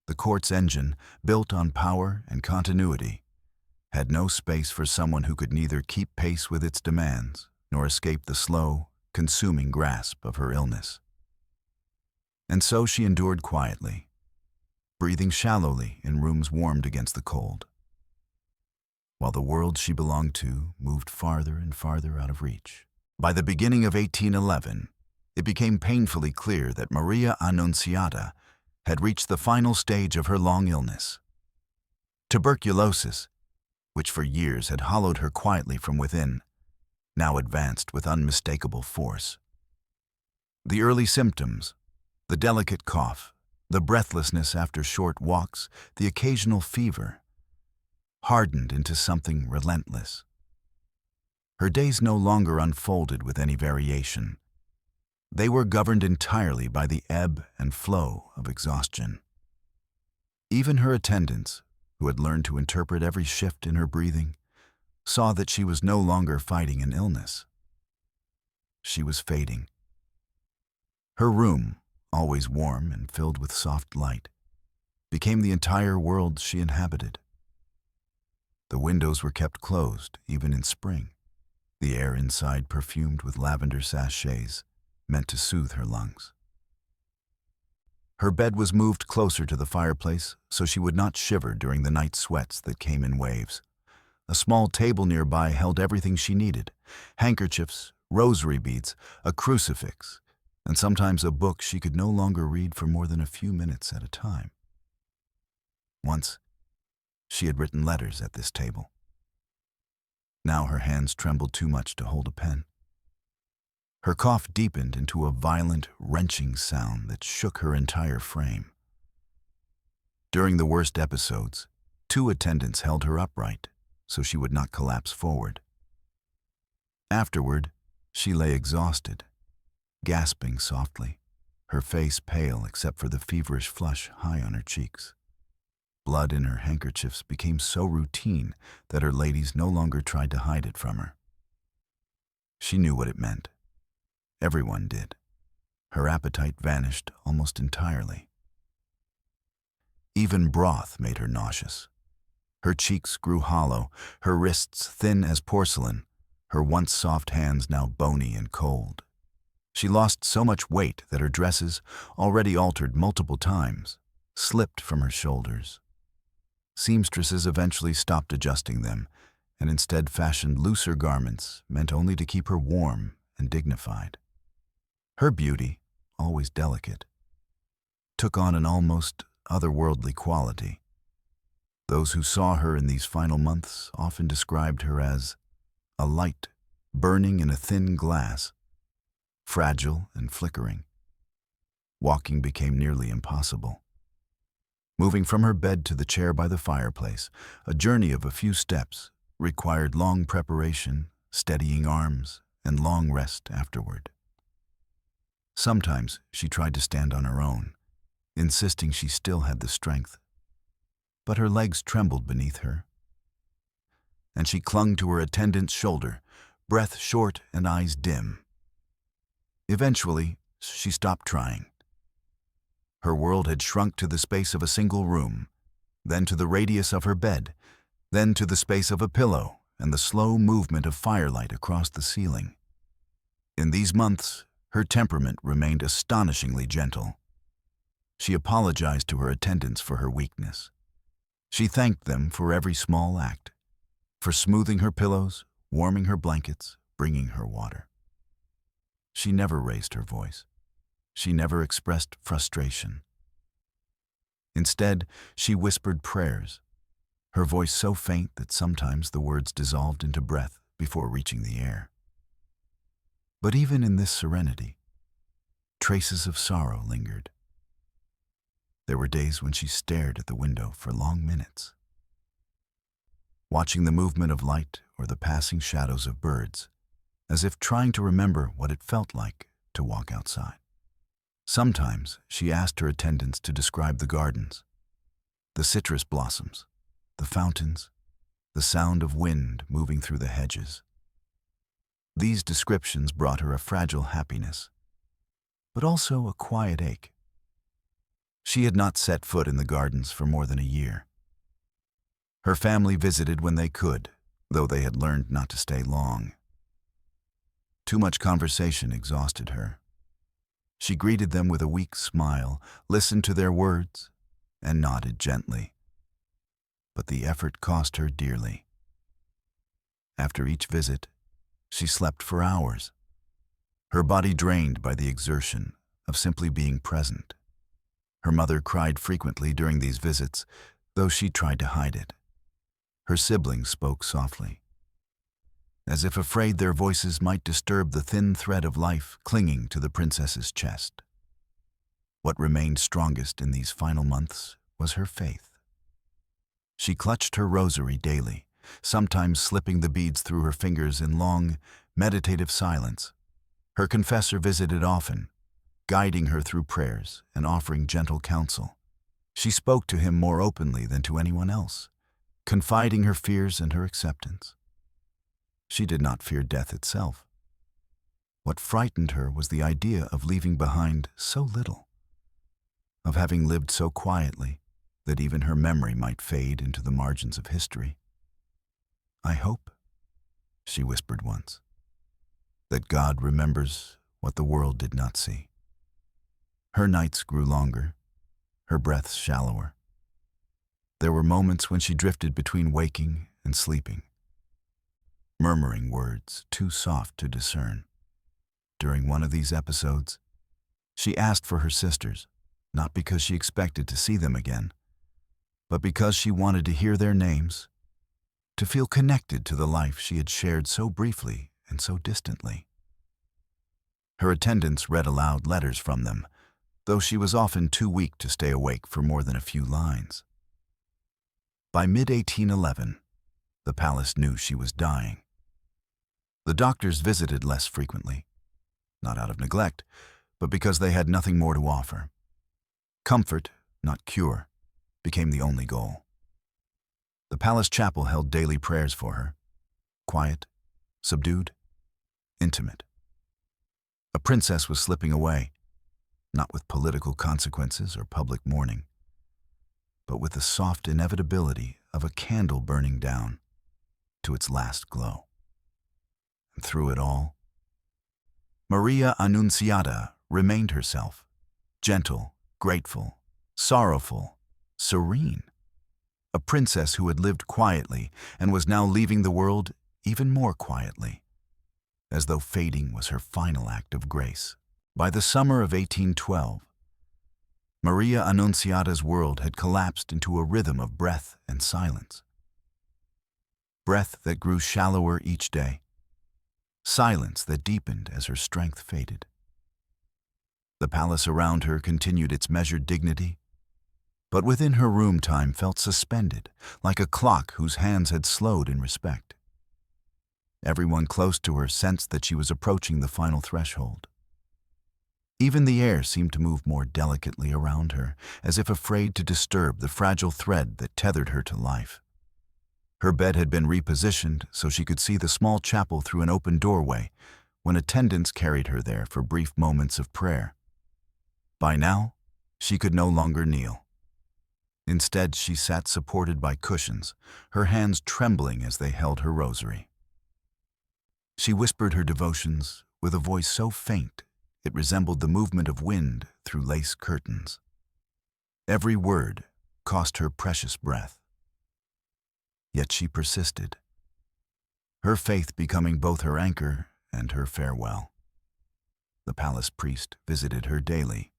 S1: The court's engine, built on power and continuity, had no space for someone who could neither keep pace with its demands nor escape the slow, consuming grasp of her illness. And so she endured quietly, breathing shallowly in rooms warmed against the cold, while the world she belonged to moved farther and farther out of reach. By the beginning of 1811, it became painfully clear that Maria Annunziata had reached the final stage of her long illness. Tuberculosis, which for years had hollowed her quietly from within, now advanced with unmistakable force. The early symptoms, the delicate cough, the breathlessness after short walks, the occasional fever, hardened into something relentless. Her days no longer unfolded with any variation. They were governed entirely by the ebb and flow of exhaustion. Even her attendants, who had learned to interpret every shift in her breathing, saw that she was no longer fighting an illness. She was fading. Her room, always warm and filled with soft light, became the entire world she inhabited. The windows were kept closed, even in spring, the air inside perfumed with lavender sachets meant to soothe her lungs. Her bed was moved closer to the fireplace so she would not shiver during the night sweats that came in waves. A small table nearby held everything she needed: handkerchiefs, rosary beads, a crucifix, and sometimes a book she could no longer read for more than a few minutes at a time. Once, she had written letters at this table. Now her hands trembled too much to hold a pen. Her cough deepened into a violent, wrenching sound that shook her entire frame. During the worst episodes, 2 attendants held her upright so she would not collapse forward. Afterward, she lay exhausted, gasping softly, her face pale except for the feverish flush high on her cheeks. Blood in her handkerchiefs became so routine that her ladies no longer tried to hide it from her. She knew what it meant. Everyone did. Her appetite vanished almost entirely. Even broth made her nauseous. Her cheeks grew hollow, her wrists thin as porcelain, her once soft hands now bony and cold. She lost so much weight that her dresses, already altered multiple times, slipped from her shoulders. Seamstresses eventually stopped adjusting them and instead fashioned looser garments meant only to keep her warm and dignified. Her beauty, always delicate, took on an almost otherworldly quality. Those who saw her in these final months often described her as a light burning in a thin glass, fragile and flickering. Walking became nearly impossible. Moving from her bed to the chair by the fireplace, a journey of a few steps, required long preparation, steadying arms, and long rest afterward. Sometimes she tried to stand on her own, insisting she still had the strength. But her legs trembled beneath her, and she clung to her attendant's shoulder, breath short and eyes dim. Eventually, she stopped trying. Her world had shrunk to the space of a single room, then to the radius of her bed, then to the space of a pillow and the slow movement of firelight across the ceiling. In these months, her temperament remained astonishingly gentle. She apologized to her attendants for her weakness. She thanked them for every small act, for smoothing her pillows, warming her blankets, bringing her water. She never raised her voice. She never expressed frustration. Instead, she whispered prayers, her voice so faint that sometimes the words dissolved into breath before reaching the air. But even in this serenity, traces of sorrow lingered. There were days when she stared at the window for long minutes, watching the movement of light or the passing shadows of birds, as if trying to remember what it felt like to walk outside. Sometimes she asked her attendants to describe the gardens, the citrus blossoms, the fountains, the sound of wind moving through the hedges. These descriptions brought her a fragile happiness, but also a quiet ache. She had not set foot in the gardens for more than a year. Her family visited when they could, though they had learned not to stay long. Too much conversation exhausted her. She greeted them with a weak smile, listened to their words, and nodded gently. But the effort cost her dearly. After each visit, she slept for hours, her body drained by the exertion of simply being present. Her mother cried frequently during these visits, though she tried to hide it. Her siblings spoke softly, as if afraid their voices might disturb the thin thread of life clinging to the princess's chest. What remained strongest in these final months was her faith. She clutched her rosary daily, sometimes slipping the beads through her fingers in long, meditative silence. Her confessor visited often, guiding her through prayers and offering gentle counsel. She spoke to him more openly than to anyone else, confiding her fears and her acceptance. She did not fear death itself. What frightened her was the idea of leaving behind so little, of having lived so quietly that even her memory might fade into the margins of history. "I hope," she whispered once, "that God remembers what the world did not see." Her nights grew longer, her breaths shallower. There were moments when she drifted between waking and sleeping, murmuring words too soft to discern. During one of these episodes, she asked for her sisters, not because she expected to see them again, but because she wanted to hear their names, to feel connected to the life she had shared so briefly and so distantly. Her attendants read aloud letters from them, though she was often too weak to stay awake for more than a few lines. By mid-1811, the palace knew she was dying. The doctors visited less frequently, not out of neglect, but because they had nothing more to offer. Comfort, not cure, became the only goal. The palace chapel held daily prayers for her, quiet, subdued, intimate. A princess was slipping away, not with political consequences or public mourning, but with the soft inevitability of a candle burning down to its last glow. And through it all, Maria Annunziata remained herself, gentle, grateful, sorrowful, serene. A princess who had lived quietly and was now leaving the world even more quietly, as though fading was her final act of grace. By the summer of 1812, Maria Annunziata's world had collapsed into a rhythm of breath and silence. Breath that grew shallower each day, silence that deepened as her strength faded. The palace around her continued its measured dignity, but within her room time felt suspended, like a clock whose hands had slowed in respect. Everyone close to her sensed that she was approaching the final threshold. Even the air seemed to move more delicately around her, as if afraid to disturb the fragile thread that tethered her to life. Her bed had been repositioned so she could see the small chapel through an open doorway when attendants carried her there for brief moments of prayer. By now, she could no longer kneel. Instead, she sat supported by cushions, her hands trembling as they held her rosary. She whispered her devotions with a voice so faint it resembled the movement of wind through lace curtains. Every word cost her precious breath. Yet she persisted, her faith becoming both her anchor and her farewell. The palace priest visited her daily.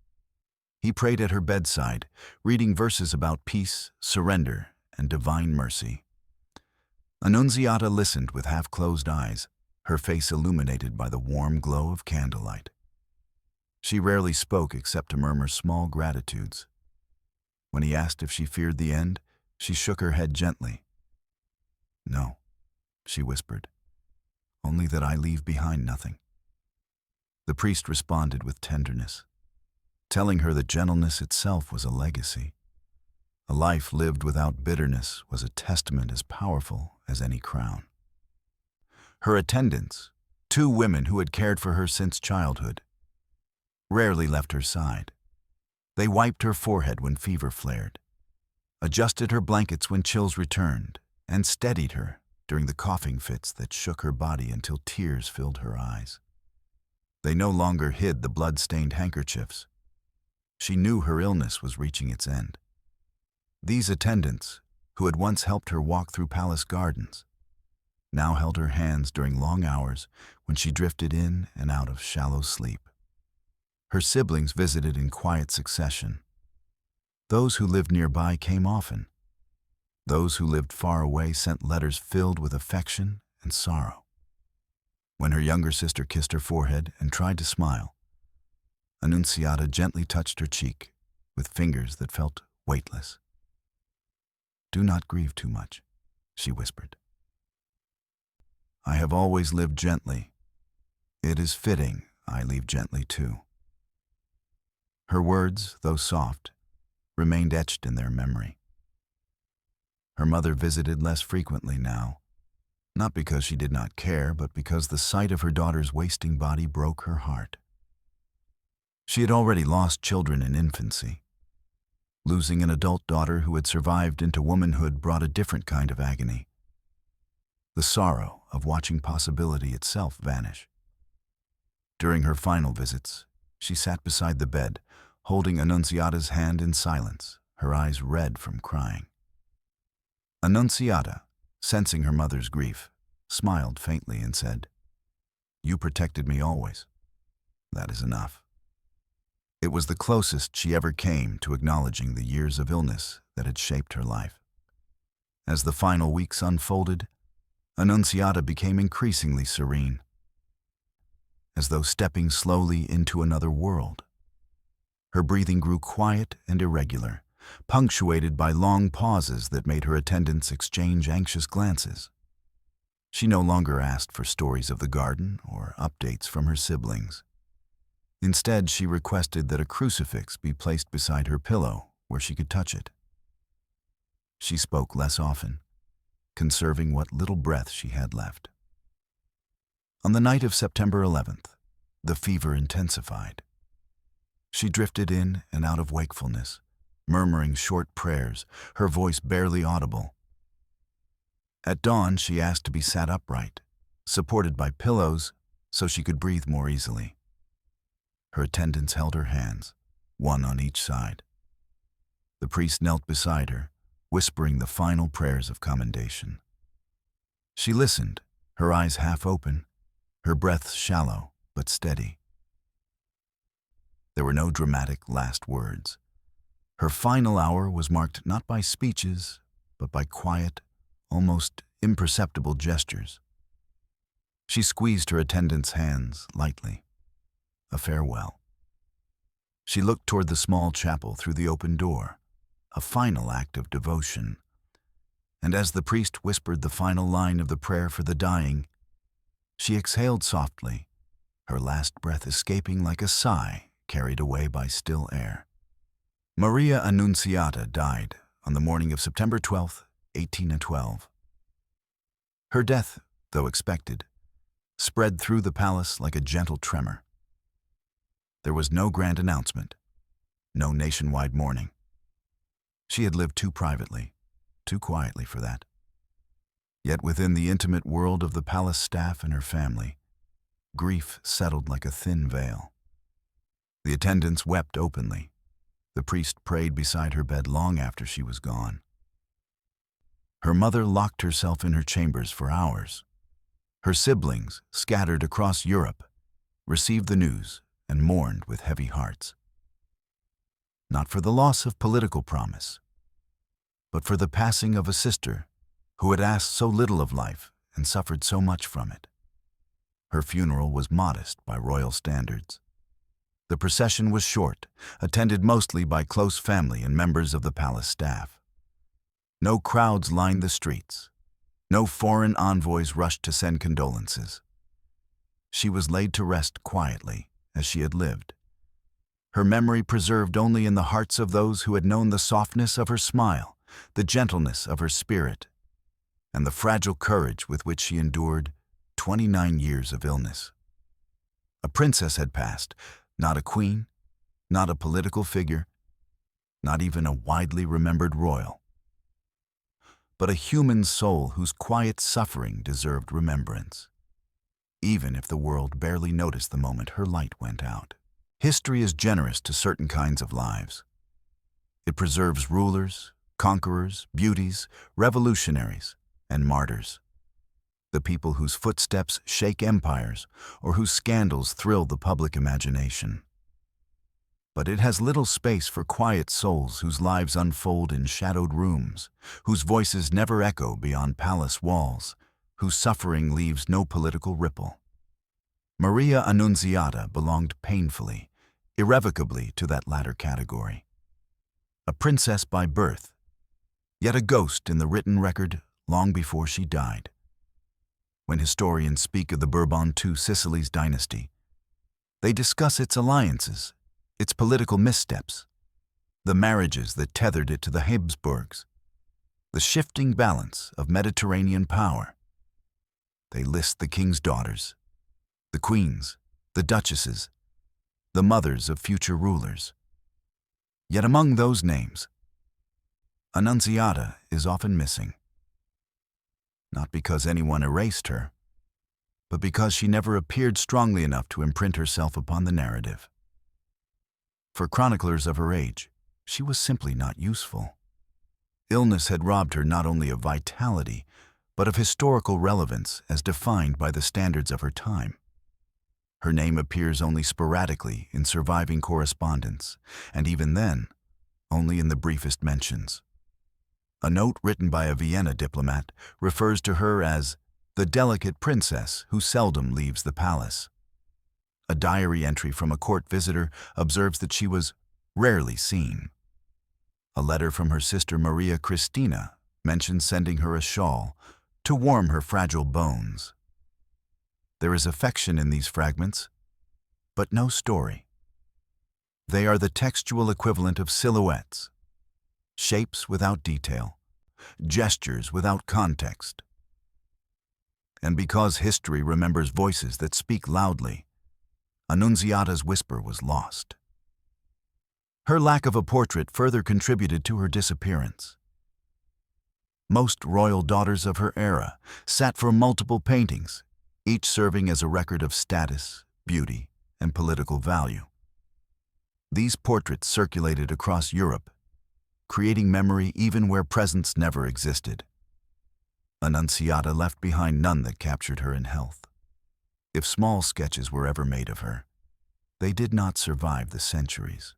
S1: He prayed at her bedside, reading verses about peace, surrender, and divine mercy. Annunziata listened with half-closed eyes, her face illuminated by the warm glow of candlelight. She rarely spoke except to murmur small gratitudes. When he asked if she feared the end, she shook her head gently. "No," she whispered, "only that I leave behind nothing." The priest responded with tenderness, telling her that gentleness itself was a legacy. A life lived without bitterness was a testament as powerful as any crown. Her attendants, 2 women who had cared for her since childhood, rarely left her side. They wiped her forehead when fever flared, adjusted her blankets when chills returned, and steadied her during the coughing fits that shook her body until tears filled her eyes. They no longer hid the blood-stained handkerchiefs. She knew her illness was reaching its end. These attendants, who had once helped her walk through palace gardens, now held her hands during long hours when she drifted in and out of shallow sleep. Her siblings visited in quiet succession. Those who lived nearby came often. Those who lived far away sent letters filled with affection and sorrow. When her younger sister kissed her forehead and tried to smile, Annunziata gently touched her cheek with fingers that felt weightless. "Do not grieve too much," she whispered. "I have always lived gently. It is fitting I leave gently too." Her words, though soft, remained etched in their memory. Her mother visited less frequently now, not because she did not care, but because the sight of her daughter's wasting body broke her heart. She had already lost children in infancy. Losing an adult daughter who had survived into womanhood brought a different kind of agony. The sorrow of watching possibility itself vanish. During her final visits, she sat beside the bed, holding Annunziata's hand in silence, her eyes red from crying. Annunziata, sensing her mother's grief, smiled faintly and said, "You protected me always. That is enough." It was the closest she ever came to acknowledging the years of illness that had shaped her life. As the final weeks unfolded, Annunziata became increasingly serene, as though stepping slowly into another world. Her breathing grew quiet and irregular, punctuated by long pauses that made her attendants exchange anxious glances. She no longer asked for stories of the garden or updates from her siblings. Instead, she requested that a crucifix be placed beside her pillow where she could touch it. She spoke less often, conserving what little breath she had left. On the night of September 11th, the fever intensified. She drifted in and out of wakefulness, murmuring short prayers, her voice barely audible. At dawn, she asked to be sat upright, supported by pillows so she could breathe more easily. Her attendants held her hands, one on each side. The priest knelt beside her, whispering the final prayers of commendation. She listened, her eyes half open, her breath shallow but steady. There were no dramatic last words. Her final hour was marked not by speeches, but by quiet, almost imperceptible gestures. She squeezed her attendant's hands lightly, a farewell. She looked toward the small chapel through the open door, a final act of devotion. And as the priest whispered the final line of the prayer for the dying, she exhaled softly, her last breath escaping like a sigh carried away by still air. Maria Annunziata died on the morning of September 12, 1812. Her death, though expected, spread through the palace like a gentle tremor. There was no grand announcement, no nationwide mourning. She had lived too privately, too quietly for that. Yet within the intimate world of the palace staff and her family, grief settled like a thin veil. The attendants wept openly. The priest prayed beside her bed long after she was gone. Her mother locked herself in her chambers for hours. Her siblings, scattered across Europe, received the news and mourned with heavy hearts. Not for the loss of political promise, but for the passing of a sister who had asked so little of life and suffered so much from it. Her funeral was modest by royal standards. The procession was short, attended mostly by close family and members of the palace staff. No crowds lined the streets. No foreign envoys rushed to send condolences. She was laid to rest quietly, as she had lived. Her memory preserved only in the hearts of those who had known the softness of her smile, the gentleness of her spirit, and the fragile courage with which she endured 29 years of illness. A princess had passed, not a queen, not a political figure, not even a widely remembered royal, but a human soul whose quiet suffering deserved remembrance, even if the world barely noticed the moment her light went out. History is generous to certain kinds of lives. It preserves rulers, conquerors, beauties, revolutionaries, and martyrs. The people whose footsteps shake empires or whose scandals thrill the public imagination. But it has little space for quiet souls whose lives unfold in shadowed rooms, whose voices never echo beyond palace walls, whose suffering leaves no political ripple. Maria Annunziata belonged painfully, irrevocably to that latter category. A princess by birth, yet a ghost in the written record long before she died. When historians speak of the Bourbon II Sicily's dynasty, they discuss its alliances, its political missteps, the marriages that tethered it to the Habsburgs, the shifting balance of Mediterranean power. They list the king's daughters, the queens, the duchesses, the mothers of future rulers. Yet among those names, Annunziata is often missing. Not because anyone erased her, but because she never appeared strongly enough to imprint herself upon the narrative. For chroniclers of her age, she was simply not useful. Illness had robbed her not only of vitality, but of historical relevance as defined by the standards of her time. Her name appears only sporadically in surviving correspondence, and even then, only in the briefest mentions. A note written by a Vienna diplomat refers to her as the delicate princess who seldom leaves the palace. A diary entry from a court visitor observes that she was rarely seen. A letter from her sister Maria Cristina mentions sending her a shawl to warm her fragile bones. There is affection in these fragments, but no story. They are the textual equivalent of silhouettes, shapes without detail, gestures without context. And because history remembers voices that speak loudly, Annunziata's whisper was lost. Her lack of a portrait further contributed to her disappearance. Most royal daughters of her era sat for multiple paintings, each serving as a record of status, beauty, and political value. These portraits circulated across Europe, creating memory even where presence never existed. Annunziata left behind none that captured her in health. If small sketches were ever made of her, they did not survive the centuries.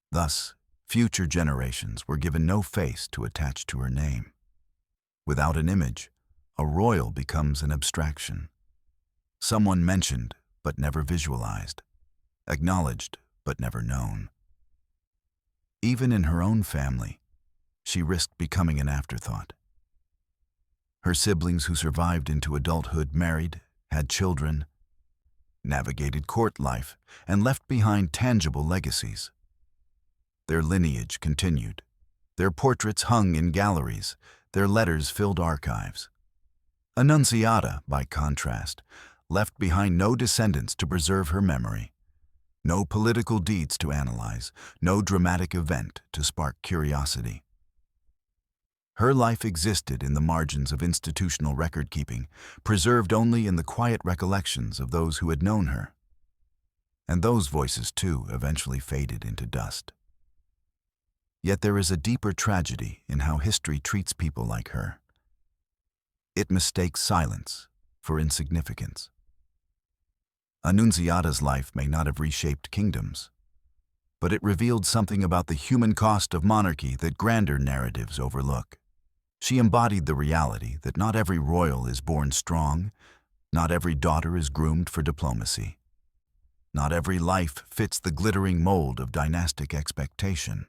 S1: Thus, future generations were given no face to attach to her name. Without an image, a royal becomes an abstraction. Someone mentioned, but never visualized. Acknowledged, but never known. Even in her own family, she risked becoming an afterthought. Her siblings who survived into adulthood married, had children, navigated court life, and left behind tangible legacies. Their lineage continued. Their portraits hung in galleries, their letters filled archives. Annunziata, by contrast, left behind no descendants to preserve her memory. No political deeds to analyze, no dramatic event to spark curiosity. Her life existed in the margins of institutional record-keeping, preserved only in the quiet recollections of those who had known her. And those voices, too, eventually faded into dust. Yet there is a deeper tragedy in how history treats people like her. It mistakes silence for insignificance. Annunziata's life may not have reshaped kingdoms, but it revealed something about the human cost of monarchy that grander narratives overlook. She embodied the reality that not every royal is born strong, not every daughter is groomed for diplomacy. Not every life fits the glittering mold of dynastic expectation.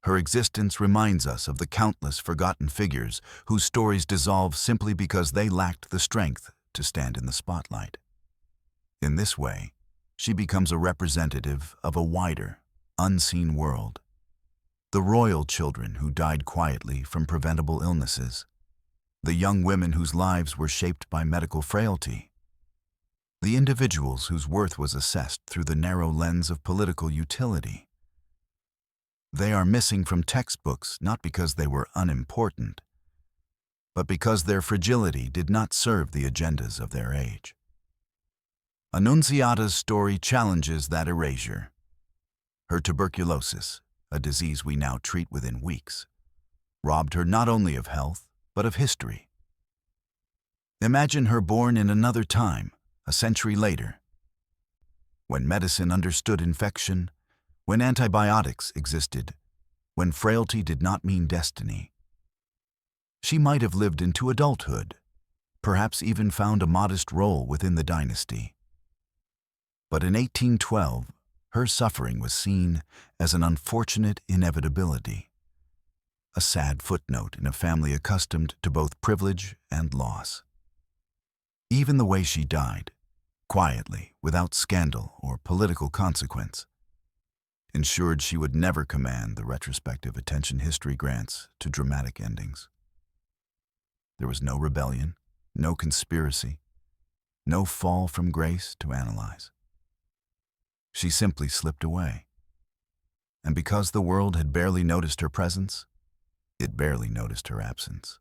S1: Her existence reminds us of the countless forgotten figures whose stories dissolve simply because they lacked the strength to stand in the spotlight. In this way, she becomes a representative of a wider, unseen world. The royal children who died quietly from preventable illnesses, the young women whose lives were shaped by medical frailty, the individuals whose worth was assessed through the narrow lens of political utility. They are missing from textbooks not because they were unimportant, but because their fragility did not serve the agendas of their age. Annunziata's story challenges that erasure. Her tuberculosis, a disease we now treat within weeks, robbed her not only of health, but of history. Imagine her born in another time, a century later, when medicine understood infection, when antibiotics existed, when frailty did not mean destiny. She might have lived into adulthood, perhaps even found a modest role within the dynasty. But in 1812, her suffering was seen as an unfortunate inevitability, a sad footnote in a family accustomed to both privilege and loss. Even the way she died, quietly, without scandal or political consequence, ensured she would never command the retrospective attention history grants to dramatic endings. There was no rebellion, no conspiracy, no fall from grace to analyze. She simply slipped away. And because the world had barely noticed her presence, it barely noticed her absence.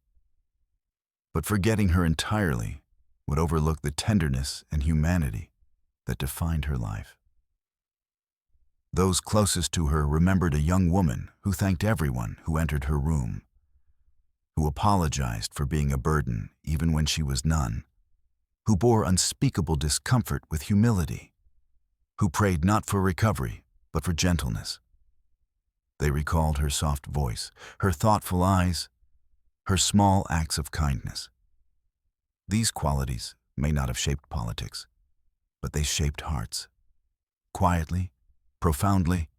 S1: But forgetting her entirely would overlook the tenderness and humanity that defined her life. Those closest to her remembered a young woman who thanked everyone who entered her room, who apologized for being a burden even when she was none, who bore unspeakable discomfort with humility, who prayed not for recovery, but for gentleness. They recalled her soft voice, her thoughtful eyes, her small acts of kindness. These qualities may not have shaped politics, but they shaped hearts, quietly, profoundly,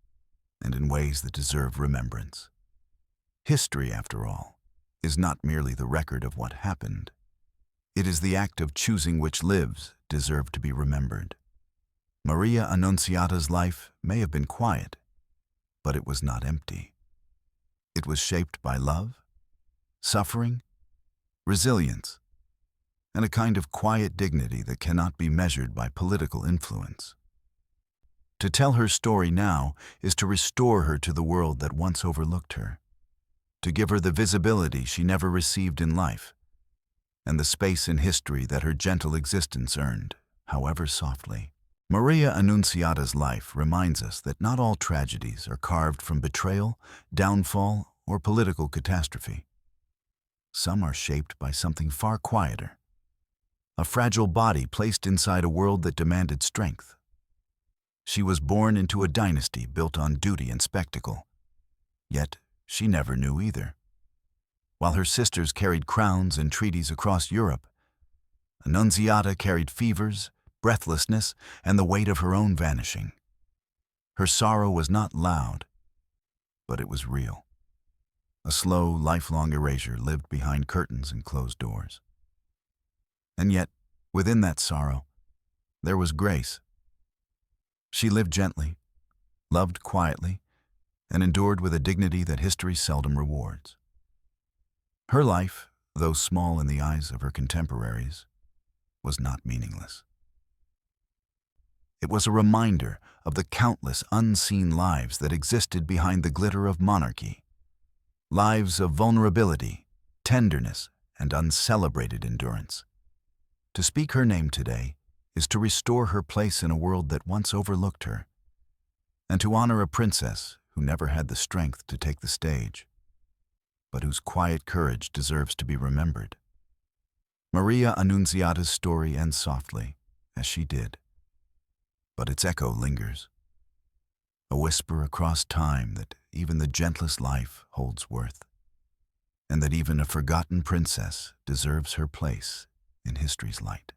S1: and in ways that deserve remembrance. History, after all, is not merely the record of what happened. It is the act of choosing which lives deserve to be remembered. Maria Annunziata's life may have been quiet, but it was not empty. It was shaped by love, suffering, resilience, and a kind of quiet dignity that cannot be measured by political influence. To tell her story now is to restore her to the world that once overlooked her, to give her the visibility she never received in life, and the space in history that her gentle existence earned, however softly. Maria Annunziata's life reminds us that not all tragedies are carved from betrayal, downfall, or political catastrophe. Some are shaped by something far quieter, a fragile body placed inside a world that demanded strength. She was born into a dynasty built on duty and spectacle, yet she never knew either. While her sisters carried crowns and treaties across Europe, Annunziata carried fevers, breathlessness, and the weight of her own vanishing. Her sorrow was not loud, but it was real. A slow, lifelong erasure lived behind curtains and closed doors. And yet, within that sorrow, there was grace. She lived gently, loved quietly, and endured with a dignity that history seldom rewards. Her life, though small in the eyes of her contemporaries, was not meaningless. It was a reminder of the countless unseen lives that existed behind the glitter of monarchy. Lives of vulnerability, tenderness, and uncelebrated endurance. To speak her name today is to restore her place in a world that once overlooked her, and to honor a princess who never had the strength to take the stage, but whose quiet courage deserves to be remembered. Maria Annunziata's story ends softly, as she did, but its echo lingers, a whisper across time that even the gentlest life holds worth, and that even a forgotten princess deserves her place in history's light.